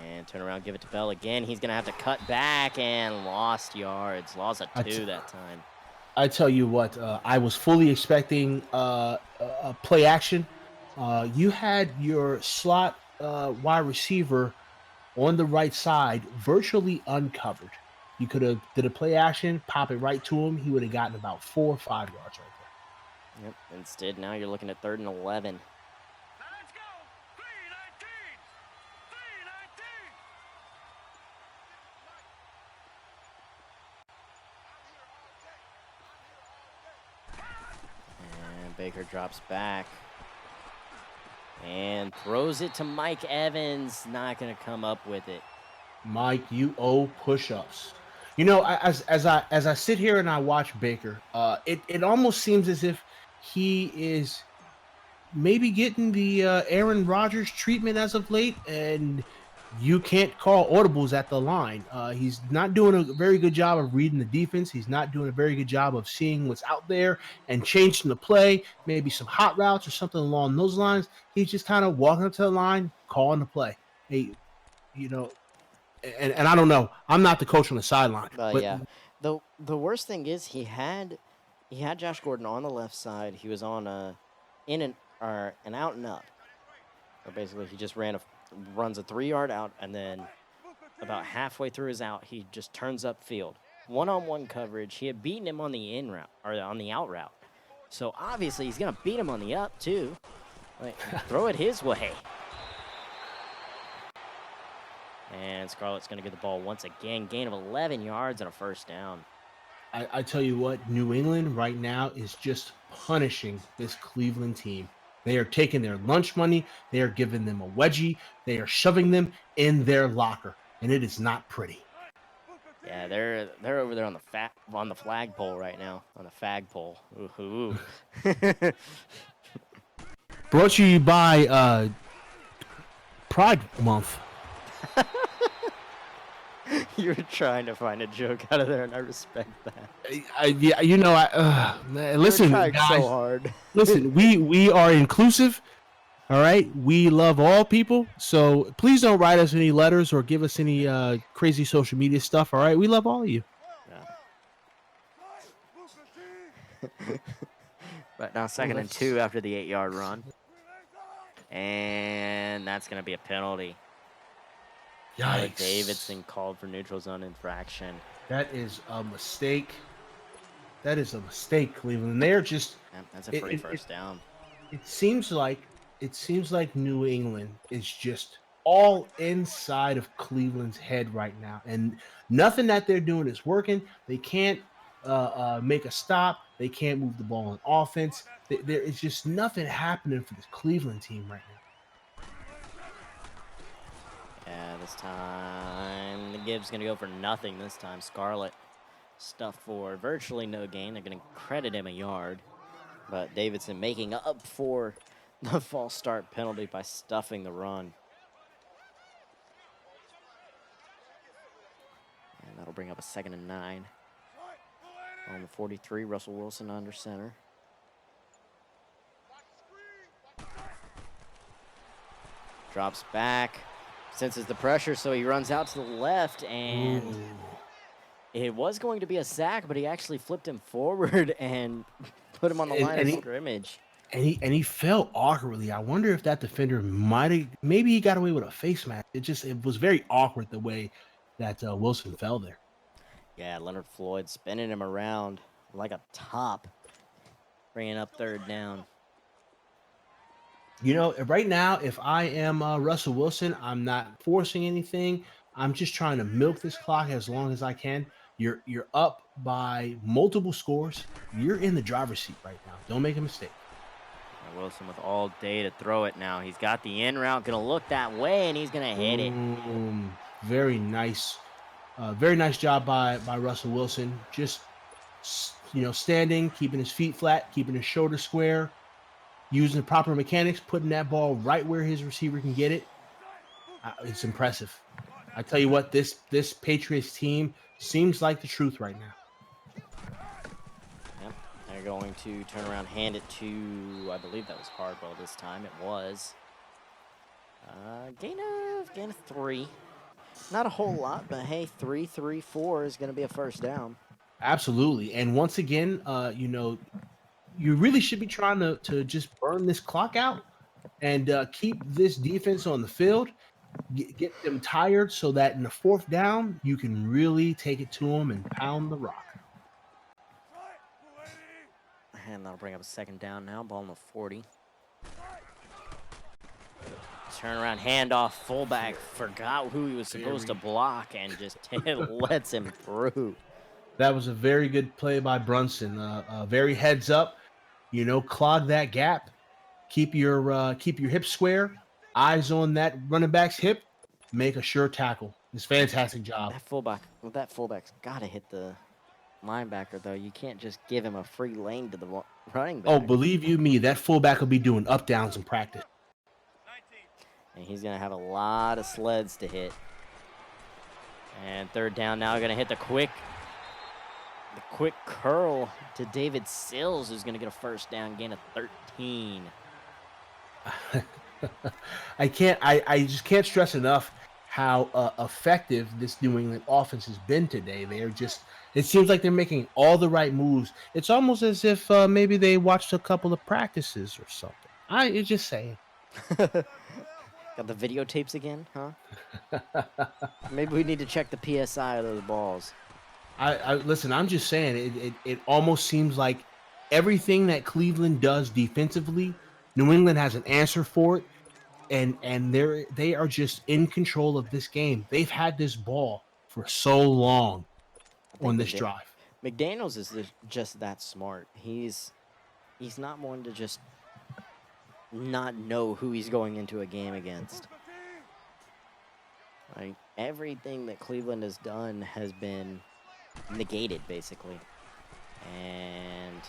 And turn around, give it to Bell again. He's going to have to cut back and lost yards. Lost a 2 that time. I tell you what, I was fully expecting a play action. You had your slot wide receiver on the right side virtually uncovered. You could have did a play action, pop it right to him. He would have gotten about 4 or 5 yards right there. Yep. Instead, now you're looking at 3rd and 11. And Baker drops back and throws it to Mike Evans. Not going to come up with it. Mike, you owe push-ups. You know, as I sit here and I watch Baker, it almost seems as if he is maybe getting the Aaron Rodgers treatment as of late, and you can't call audibles at the line. He's not doing a very good job of reading the defense. He's not doing a very good job of seeing what's out there and changing the play, maybe some hot routes or something along those lines. He's just kind of walking up to the line, calling the play. Hey, you know, and I don't know. I'm not the coach on the sideline. But yeah, the worst thing is he had Josh Gordon on the left side. He was on an out and up. Or basically, he just runs a 3-yard out, and then about halfway through his out, he just turns upfield. One-on-one coverage. He had beaten him on the in route or on the out route. So obviously, he's gonna beat him on the up too. Like, throw it his way. And Scarlett's going to get the ball once again. Gain of 11 yards and a 1st down. I tell you what, New England right now is just punishing this Cleveland team. They are taking their lunch money. They are giving them a wedgie. They are shoving them in their locker, and it is not pretty. Yeah, they're over there on the flagpole right now, on the fag pole. Ooh. Brought to you by Pride Month. You were trying to find a joke out of there, and I respect that. Listen, guys, so hard. Listen, we are inclusive. All right, we love all people. So please don't write us any letters or give us any crazy social media stuff. All right, we love all of you. Yeah. But now 2nd and 2 after the 8-yard run, and that's going to be a penalty. Yikes. Davidson called for neutral zone infraction. That is a mistake. Cleveland. They're just. Yeah, that's a free 1st down. It seems like New England is just all inside of Cleveland's head right now, and nothing that they're doing is working. They can't make a stop. They can't move the ball on offense. There is just nothing happening for this Cleveland team right now. Yeah, this time the Gibbs going to go for nothing this time. Scarlett stuffed for virtually no gain. They're going to credit him a yard. But Davidson making up for the false start penalty by stuffing the run. And that'll bring up a 2nd and 9. On the 43, Russell Wilson under center. Drops back, senses the pressure, so he runs out to the left, and it was going to be a sack, but he actually flipped him forward and put him on the line of scrimmage. And he fell awkwardly. I wonder if that defender maybe he got away with a face mask. It was very awkward the way that Wilson fell there. Yeah, Leonard Floyd spinning him around like a top, bringing up 3rd down. You know, right now, if I am Russell Wilson, I'm not forcing anything. I'm just trying to milk this clock as long as I can. You're up by multiple scores. You're in the driver's seat right now. Don't make a mistake. Wilson with all day to throw it now. He's got the in route, going to look that way, and he's going to hit it. Very nice. Very nice job by Russell Wilson. Just, standing, keeping his feet flat, keeping his shoulders square, using the proper mechanics, putting that ball right where his receiver can get it. It's impressive. I tell you what, this Patriots team seems like the truth right now. Yep, they're going to turn around, hand it to, I believe that was Hardwell this time. It was. Gain of 3. Not a whole lot, but hey, 3-3-4 is going to be a 1st down. Absolutely. And once again, you really should be trying to just burn this clock out and keep this defense on the field, get them tired so that in the 4th down, you can really take it to them and pound the rock. And that'll bring up a 2nd down now, ball on the 40. Turnaround handoff, fullback forgot who he was supposed to block and just lets him through. That was a very good play by Brunson. Very heads up, clog that gap, keep your hips square, eyes on that running back's hip, make a sure tackle. It's a fantastic job. That fullback's got to hit the linebacker though. You can't just give him a free lane to the running back. Oh, believe you me, that fullback will be doing up downs in practice. And he's going to have a lot of sleds to hit. And 3rd down now, going to hit the quick curl to David Sills, who's going to get a 1st down, gain of 13. I just can't stress enough how effective this New England offense has been today. It seems like they're making all the right moves. It's almost as if maybe they watched a couple of practices or something. It's just saying. Got the videotapes again, huh? Maybe we need to check the PSI of those balls. Listen, I'm just saying, it almost seems like everything that Cleveland does defensively, New England has an answer for it, and they are just in control of this game. They've had this ball for so long on this drive. McDaniels is just that smart. He's not one to just not know who he's going into a game against. Like, everything that Cleveland has done has been negated, basically. And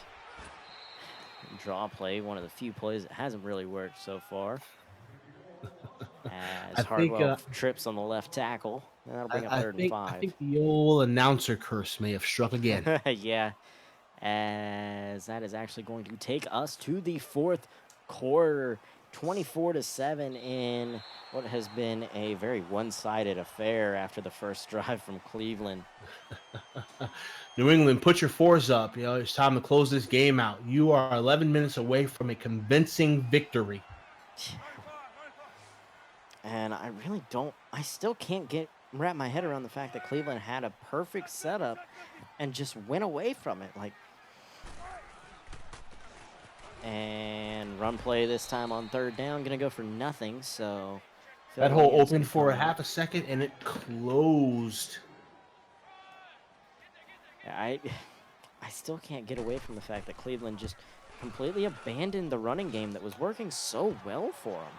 draw play, one of the few plays that hasn't really worked so far. As Hardwell trips on the left tackle. And that'll bring up 3rd and 5. I think the old announcer curse may have struck again. Yeah. As that is actually going to take us to the 4th quarter, 24-7 in what has been a very one-sided affair after the first drive from Cleveland. New England, put your 4s up. It's time to close this game out. You are 11 minutes away from a convincing victory. And I still can't wrap my head around the fact that Cleveland had a perfect setup and just went away from it. And run play this time on 3rd down, gonna go for nothing. So that hole opened for a half a second and it closed. I I still can't get away from the fact that Cleveland just completely abandoned the running game that was working so well for them.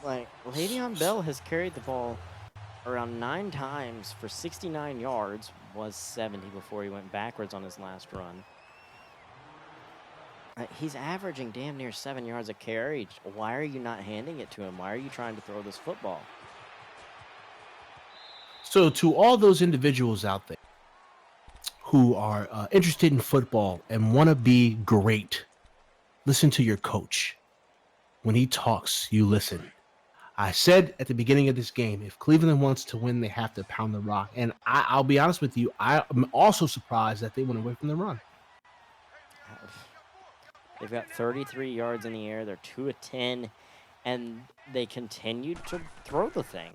Like, Le'Veon Bell has carried the ball around 9 times for 69 yards, was 70 before he went backwards on his last run. He's averaging damn near 7 yards a carry. Why are you not handing it to him? Why are you trying to throw this football? So to all those individuals out there who are interested in football and want to be great, listen to your coach. When he talks, you listen. I said at the beginning of this game, if Cleveland wants to win, they have to pound the rock. And I'll be honest with you, I'm also surprised that they went away from the run. They've got 33 yards in the air. They're 2 of 10, and they continued to throw the thing.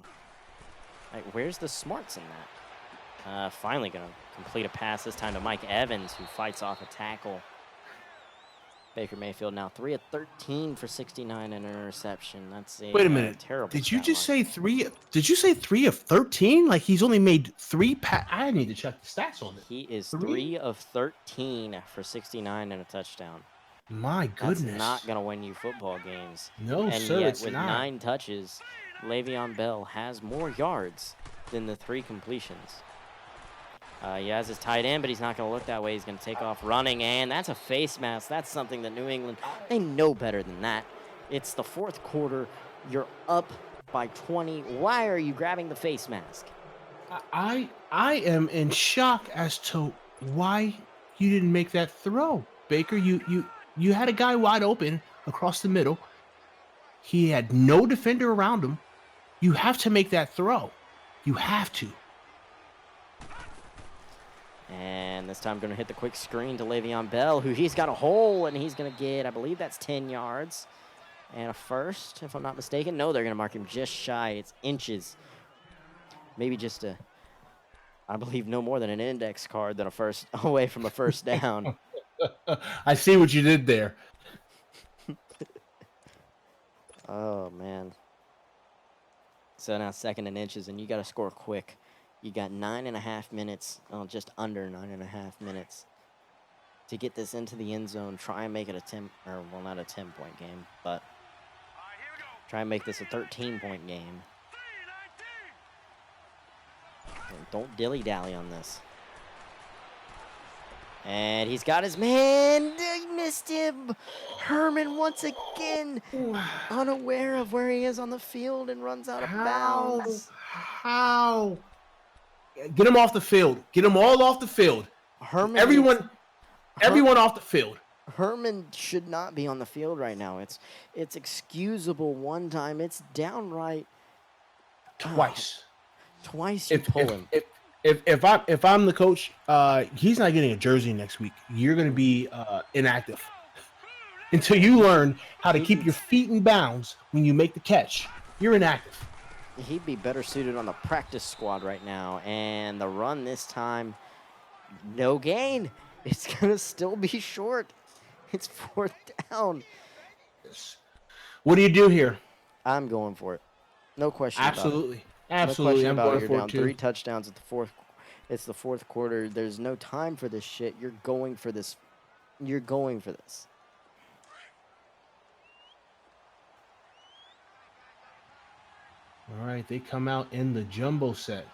Like, where's the smarts in that? Finally going to complete a pass, this time to Mike Evans, who fights off a tackle. Baker Mayfield now 3 of 13 for 69 and an interception. That's a Wait a minute. Terrible. Did you just say 3? Did you say 3 of 13? Like he's only made 3 I need to check the stats on it. He is 3 of 13 for 69 and a touchdown. My goodness. That's not going to win you football games. No, and sir, yet, it's with not. 9 touches, Le'Veon Bell has more yards than the 3 completions. He has his tight end, but he's not going to look that way. He's going to take off running, and that's a face mask. That's something that New England, they know better than that. It's the 4th quarter. You're up by 20. Why are you grabbing the face mask? I am in shock as to why you didn't make that throw, Baker. You had a guy wide open across the middle. He had no defender around him. You have to make that throw. You have to. And this time going to hit the quick screen to Le'Veon Bell, who he's got a hole, and he's going to get, I believe that's 10 yards. And a first, if I'm not mistaken. No, they're going to mark him just shy. It's inches. Maybe just I believe no more than an index card than a first away from a first down. I see what you did there. Oh, man. So now 2nd and inches, and you got to score quick. You got 9.5 minutes, just under 9.5 minutes to get this into the end zone. Try and make it not a 10-point game, but try and make this a 13-point game. And don't dilly-dally on this. And he's got his man. He missed him. Herman once again unaware of where he is on the field and runs out of bounds. How? Get him off the field. Get them all off the field. Everyone off the field. Herman should not be on the field right now. It's excusable one time. It's downright twice. Twice you pull him. If I'm the coach, he's not getting a jersey next week. You're going to be inactive until you learn how to keep your feet in bounds when you make the catch. You're inactive. He'd be better suited on the practice squad right now. And the run this time, no gain. It's going to still be short. It's 4th down. What do you do here? I'm going for it. No question Absolutely. about it. Absolutely. No I'm question about going it. for You're it down too. 3 touchdowns at the 4th. It's the 4th quarter. There's no time for this shit. You're going for this. You're going for this. All right, they come out in the jumbo set.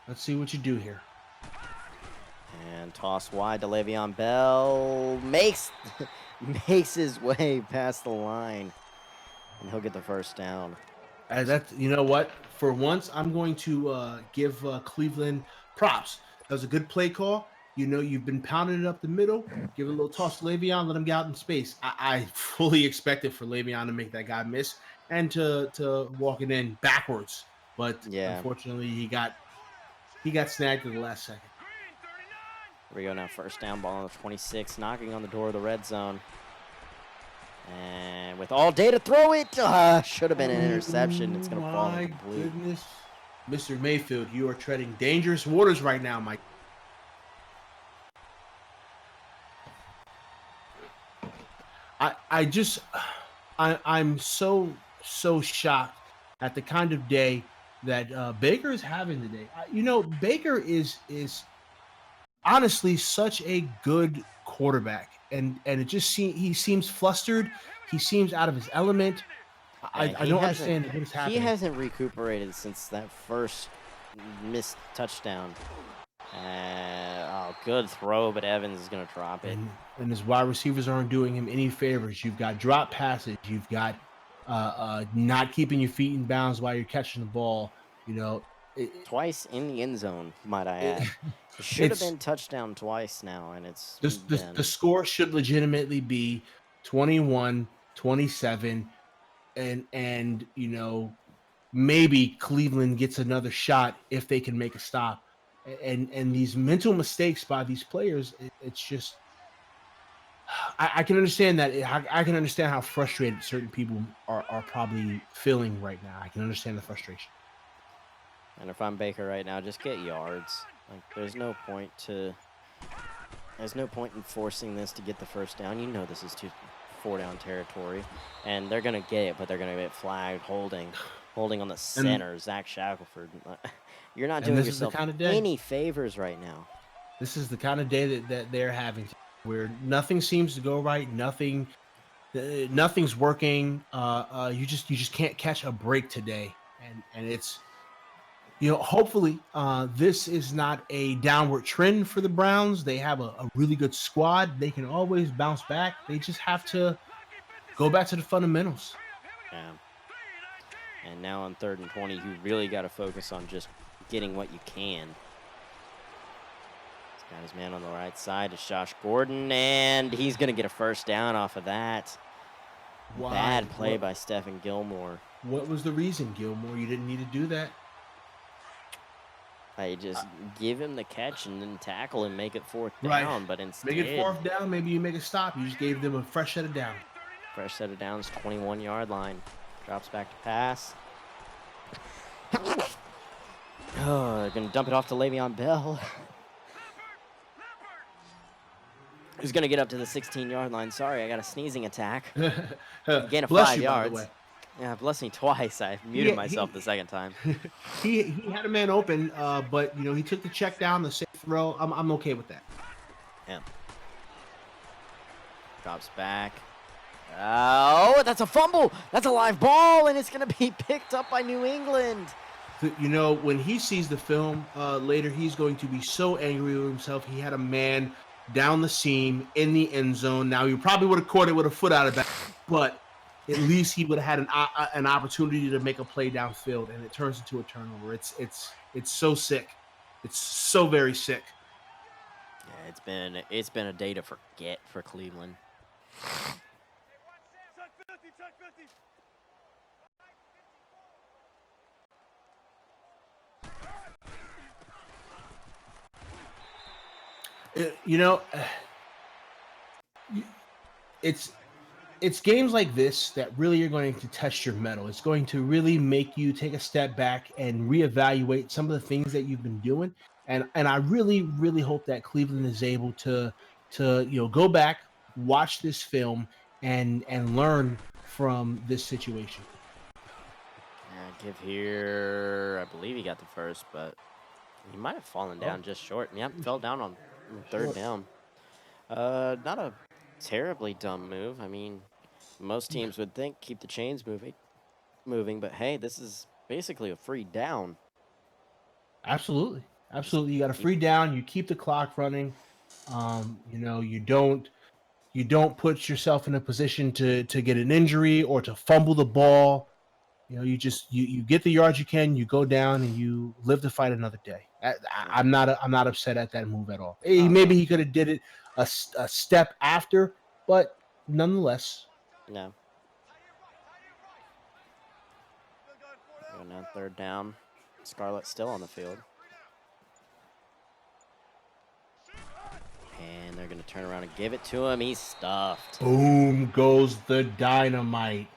Let's see what you do here. And toss wide to Le'Veon Bell. Makes his way past the line. And he'll get the first down. You know what? For once, I'm going to give Cleveland props. That was a good play call. You know, you've been pounding it up the middle. Give it a little toss to Le'Veon, let him get out in space. I fully expected for Le'Veon to make that guy miss and to walk it in backwards. But unfortunately, he got snagged at the last second. Here we go now. First down, ball on the 26, knocking on the door of the red zone. And with all day to throw it, should have been an interception. It's going to fall incomplete. My goodness. Mr. Mayfield, you are treading dangerous waters right now, Mike. I'm so shocked at the kind of day that Baker is having today. Baker is honestly such a good quarterback, and it just he seems flustered. He seems out of his element. Yeah, I don't understand what is he happening. hasn't recuperated since that first missed touchdown. Good throw, but Evans is going to drop it. And his wide receivers aren't doing him any favors. You've got drop passes. You've got not keeping your feet in bounds while you're catching the ball. Twice in the end zone, might I add. It should have it's been touchdown twice now, and it's the score should legitimately be 21-27, and maybe Cleveland gets another shot if they can make a stop. And these mental mistakes by these players, it's just I can understand that. I can understand how frustrated certain people are probably feeling right now. I can understand the frustration. And if I'm Baker right now, just get yards. Like, there's no point in forcing this to get the first down. You know this is 4-down territory, and they're gonna get it, but they're gonna get flagged holding on the center, Zach Shackelford. You're not doing yourself any favors right now. This is the kind of day that they're having, where nothing seems to go right. Nothing's working. You just can't catch a break today, and it's. Hopefully, this is not a downward trend for the Browns. They have a really good squad. They can always bounce back. They just have to go back to the fundamentals. Yeah. And now on 3rd and 20, you really got to focus on just getting what you can. He's got his man on the right side is Josh Gordon, and he's going to get a first down off of that. Wow. Bad play by Stephen Gilmore. What was the reason, Gilmore? You didn't need to do that. I just give him the catch and then tackle and make it 4th down, but instead... Make it 4th down, maybe you make a stop. You just gave them a fresh set of downs. Fresh set of downs, 21-yard line. Drops back to pass. They're going to dump it off to Le'Veon Bell. Who's going to get up to the 16-yard line. Sorry, I got a sneezing attack. Gain of 5 yards. Yeah, bless me twice. I muted myself the second time. He had a man open, but he took the check down, the safe throw. I'm okay with that. Yeah. Drops back. Oh, that's a fumble. That's a live ball, and it's going to be picked up by New England. When he sees the film later, he's going to be so angry with himself. He had a man down the seam in the end zone. Now, you probably would have caught it with a foot out of bounds, but at least he would have had an opportunity to make a play downfield, and it turns into a turnover. It's so sick. It's so very sick. Yeah, it's been a day to forget for Cleveland. It's games like this that really are going to test your mettle. It's going to really make you take a step back and reevaluate some of the things that you've been doing. And I really, really hope that Cleveland is able to go back, watch this film, and learn from this situation. Give here. I believe he got the first, but he might have fallen down just short. Yep, fell down on 3rd down. Not a terribly dumb move. I mean, most teams would think keep the chains moving, but hey, this is basically a free down. Absolutely. You got a free down. You keep the clock running. You don't put yourself in a position to get an injury or to fumble the ball. You get the yards you can. You go down and you live to fight another day. I'm not upset at that move at all. Maybe he could have did it a step after, but nonetheless. No. Going on 3rd down. Scarlett's still on the field. And they're going to turn around and give it to him. He's stuffed. Boom goes the dynamite.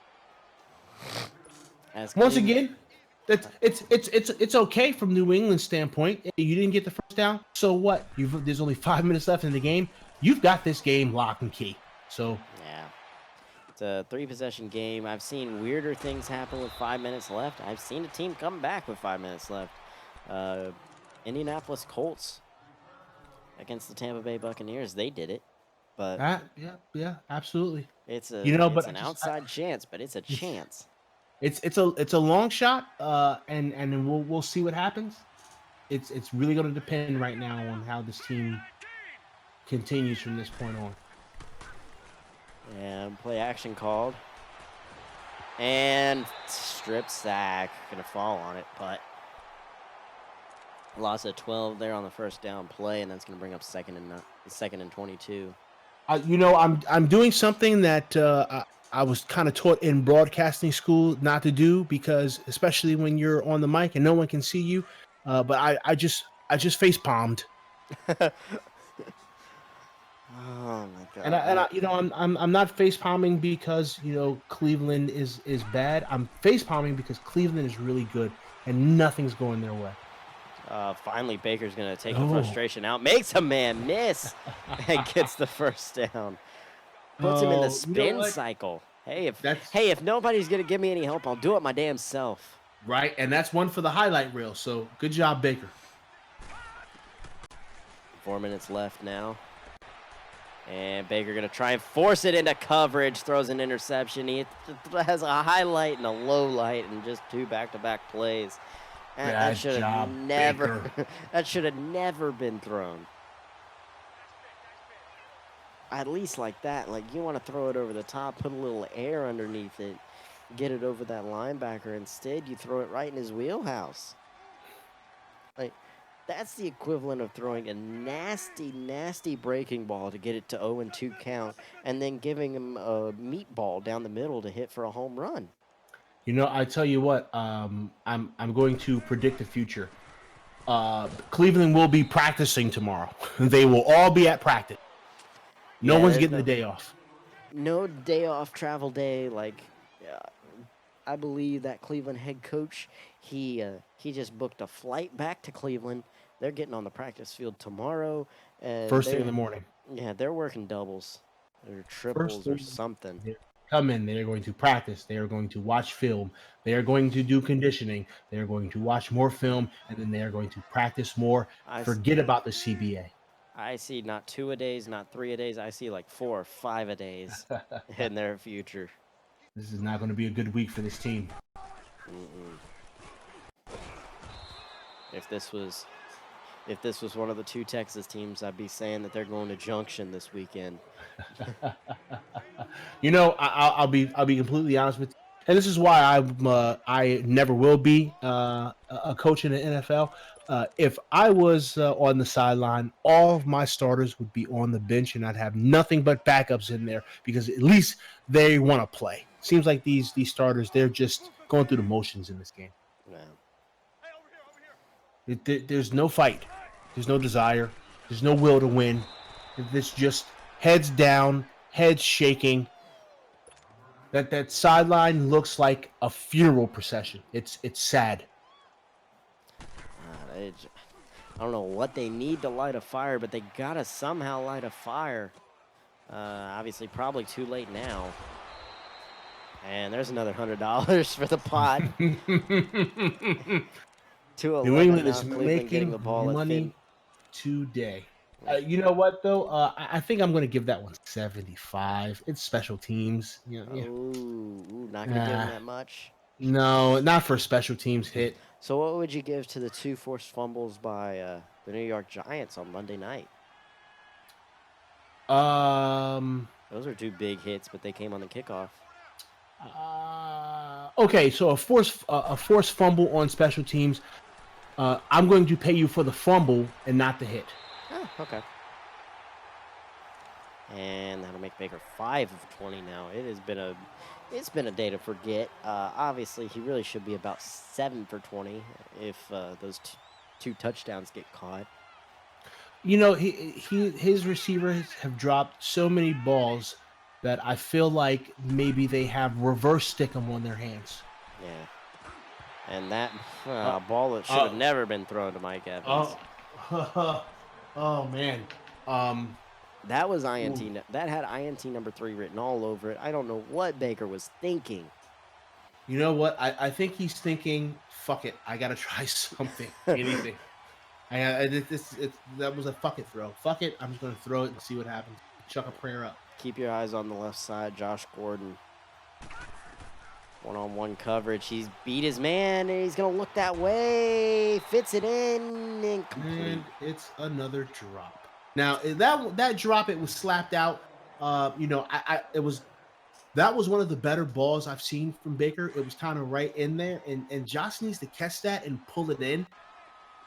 Once again, it's okay from New England's standpoint. You didn't get the first down, so what? There's only 5 minutes left in the game. You've got this game lock and key. So yeah, It's a 3-possession game. I've seen weirder things happen with 5 minutes left. I've seen a team come back with 5 minutes left. Indianapolis Colts against the Tampa Bay Buccaneers, they did it. But yeah, absolutely. it's But an outside chance, but it's a chance. It's a long shot, and then we'll see what happens. It's really going to depend right now on how this team continues from this point on. And play action called. And strip sack. Gonna fall on it, but loss of 12 there on the first down play, and that's gonna bring up second and 22. I'm doing something that I was kind of taught in broadcasting school not to do, because especially when you're on the mic and no one can see you. But I just face palmed. Oh my god! I'm not face palming because Cleveland is bad. I'm face palming because Cleveland is really good and nothing's going their way. Finally, Baker's gonna take the frustration out, makes a man miss, and gets the first down. Puts him in the spin cycle. Hey, if nobody's gonna give me any help, I'll do it my damn self. Right, and that's one for the highlight reel. So good job, Baker. 4 minutes left now. And Baker going to try and force it into coverage. Throws an interception. He has a highlight and a low light and just 2 back-to-back plays. And that should have never that should have never been thrown. At least like that. Like, you want to throw it over the top, put a little air underneath it, get it over that linebacker. Instead, you throw it right in his wheelhouse. Like, that's the equivalent of throwing a nasty, nasty breaking ball to get it to 0-2 count, and then giving him a meatball down the middle to hit for a home run. I tell you what, I'm going to predict the future. Cleveland will be practicing tomorrow. They will all be at practice. No one's getting the day off. No day off, travel day. I believe that Cleveland head coach, he just booked a flight back to Cleveland. They're getting on the practice field tomorrow. First thing in the morning. Yeah, they're working doubles or triples or something. Come in. They are going to practice. They are going to watch film. They are going to do conditioning. They are going to watch more film, and then they are going to practice more. Forget about the CBA. I see not 2 a days, not 3 a days. I see like 4 or 5 a days in their future. This is not going to be a good week for this team. If this was one of the 2 Texas teams, I'd be saying that they're going to Junction this weekend. I'll be completely honest with you, and this is why I never will be a coach in the NFL. If I was on the sideline, all of my starters would be on the bench, and I'd have nothing but backups in there, because at least they want to play. Seems like these starters, they're just going through the motions in this game. Yeah. There's no fight. There's no desire. There's no will to win. It's just heads down, heads shaking. That sideline looks like a funeral procession. It's sad. I don't know what they need to light a fire, but they gotta somehow light a fire. Obviously, probably too late now. And there's another $100 for the pot. New England is making the ball money today. You know what, though? I think I'm going to give that one 75. It's special teams. Ooh, not going to give them that much? No, not for a special teams hit. So what would you give to the 2 forced fumbles by the New York Giants on Monday night? Those are 2 big hits, but they came on the kickoff. Okay, so a forced fumble on special teams. I'm going to pay you for the fumble and not the hit. Oh, okay. And that'll make Baker 5 of 20 now. It's been a day to forget. Obviously, he really should be about 7 for 20 if those 2 touchdowns get caught. His receivers have dropped so many balls that I feel like maybe they have reverse stick 'em on their hands. Yeah. And that ball that should have never been thrown to Mike Evans. Oh man. That was INT. That had INT number 3 written all over it. I don't know what Baker was thinking. You know what? I think he's thinking, fuck it. I got to try something, anything. That was a fuck it throw. Fuck it. I'm just going to throw it and see what happens. Chuck a prayer up. Keep your eyes on the left side. Josh Gordon. One-on-one coverage. He's beat his man, and he's going to look that way. Fits it in. Incomplete. And it's another drop. Now, that drop, it was slapped out. That was one of the better balls I've seen from Baker. It was kind of right in there, and Josh needs to catch that and pull it in.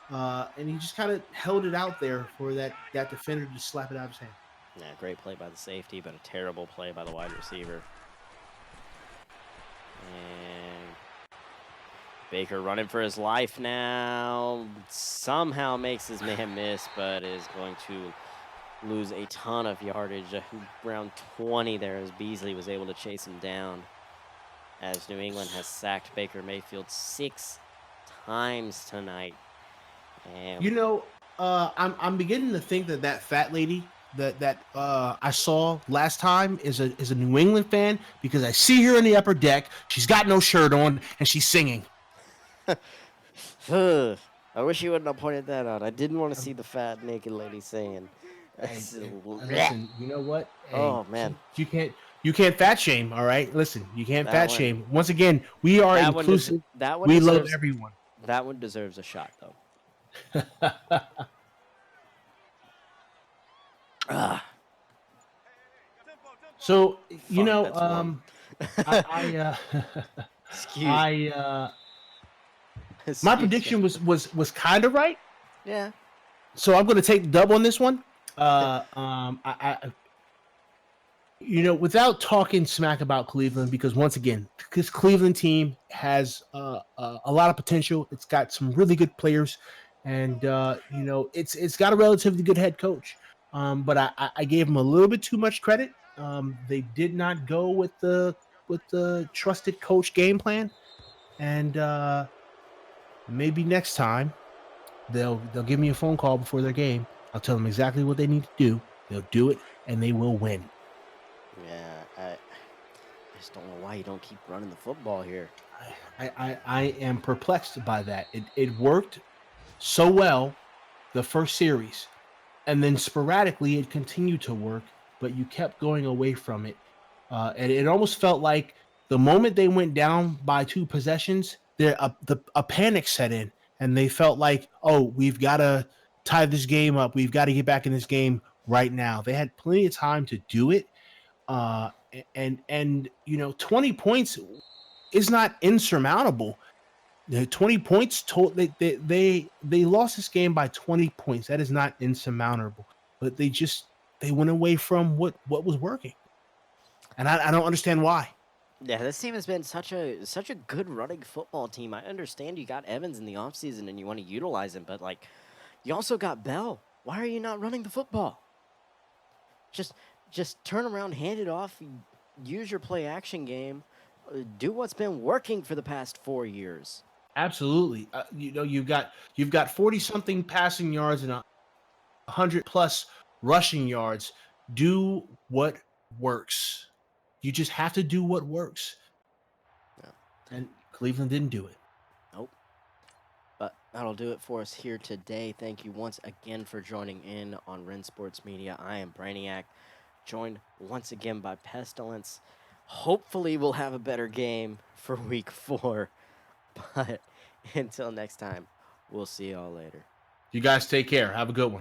And he just kind of held it out there for that defender to slap it out of his hand. Yeah, great play by the safety, but a terrible play by the wide receiver. And Baker running for his life now. Somehow makes his man miss, but is going to lose a ton of yardage. Around 20 there as Beasley was able to chase him down. As New England has sacked Baker Mayfield 6 times tonight. And I'm beginning to think that fat lady that I saw last time is a New England fan, because I see her in the upper deck. She's got no shirt on and she's singing. I wish you wouldn't have pointed that out. I didn't want to see the fat naked lady singing. Listen, you know what? Hey, oh man, you can't fat shame. All right, listen, you can't fat shame. Once again, we are inclusive. We love everyone. That one deserves a shot, though. So my prediction was kind of right. Yeah. So I'm going to take the dub on this one. Without talking smack about Cleveland, because once again, this Cleveland team has a lot of potential. It's got some really good players, and it's got a relatively good head coach. But I gave them a little bit too much credit. They did not go with the trusted coach game plan, and maybe next time they'll give me a phone call before their game. I'll tell them exactly what they need to do. They'll do it, and they will win. Yeah, I just don't know why you don't keep running the football here. I am perplexed by that. It worked so well the first series, and then sporadically it continued to work, but you kept going away from it. And it almost felt like the moment they went down by 2 possessions, a panic set in, and they felt like, oh, we've got to tie this game up. We've got to get back in this game right now. They had plenty of time to do it. And 20 points is not insurmountable. 20 points they lost this game by 20 points. That is not insurmountable. But they went away from what was working. And I don't understand why. Yeah, this team has been such a good running football team. I understand you got Evans in the offseason and you want to utilize him, but you also got Bell. Why are you not running the football? Just turn around, hand it off, use your play action game, do what's been working for the past 4 years. Absolutely. You've got 40 something passing yards and 100 plus rushing yards. Do what works. You just have to do what works. Yeah. And Cleveland didn't do it. Nope. But that'll do it for us here today. Thank you once again for joining in on Ren Sports Media. I am Brainiac, joined once again by Pestilence. Hopefully we'll have a better game for week 4. But until next time, we'll see y'all later. You guys take care. Have a good one.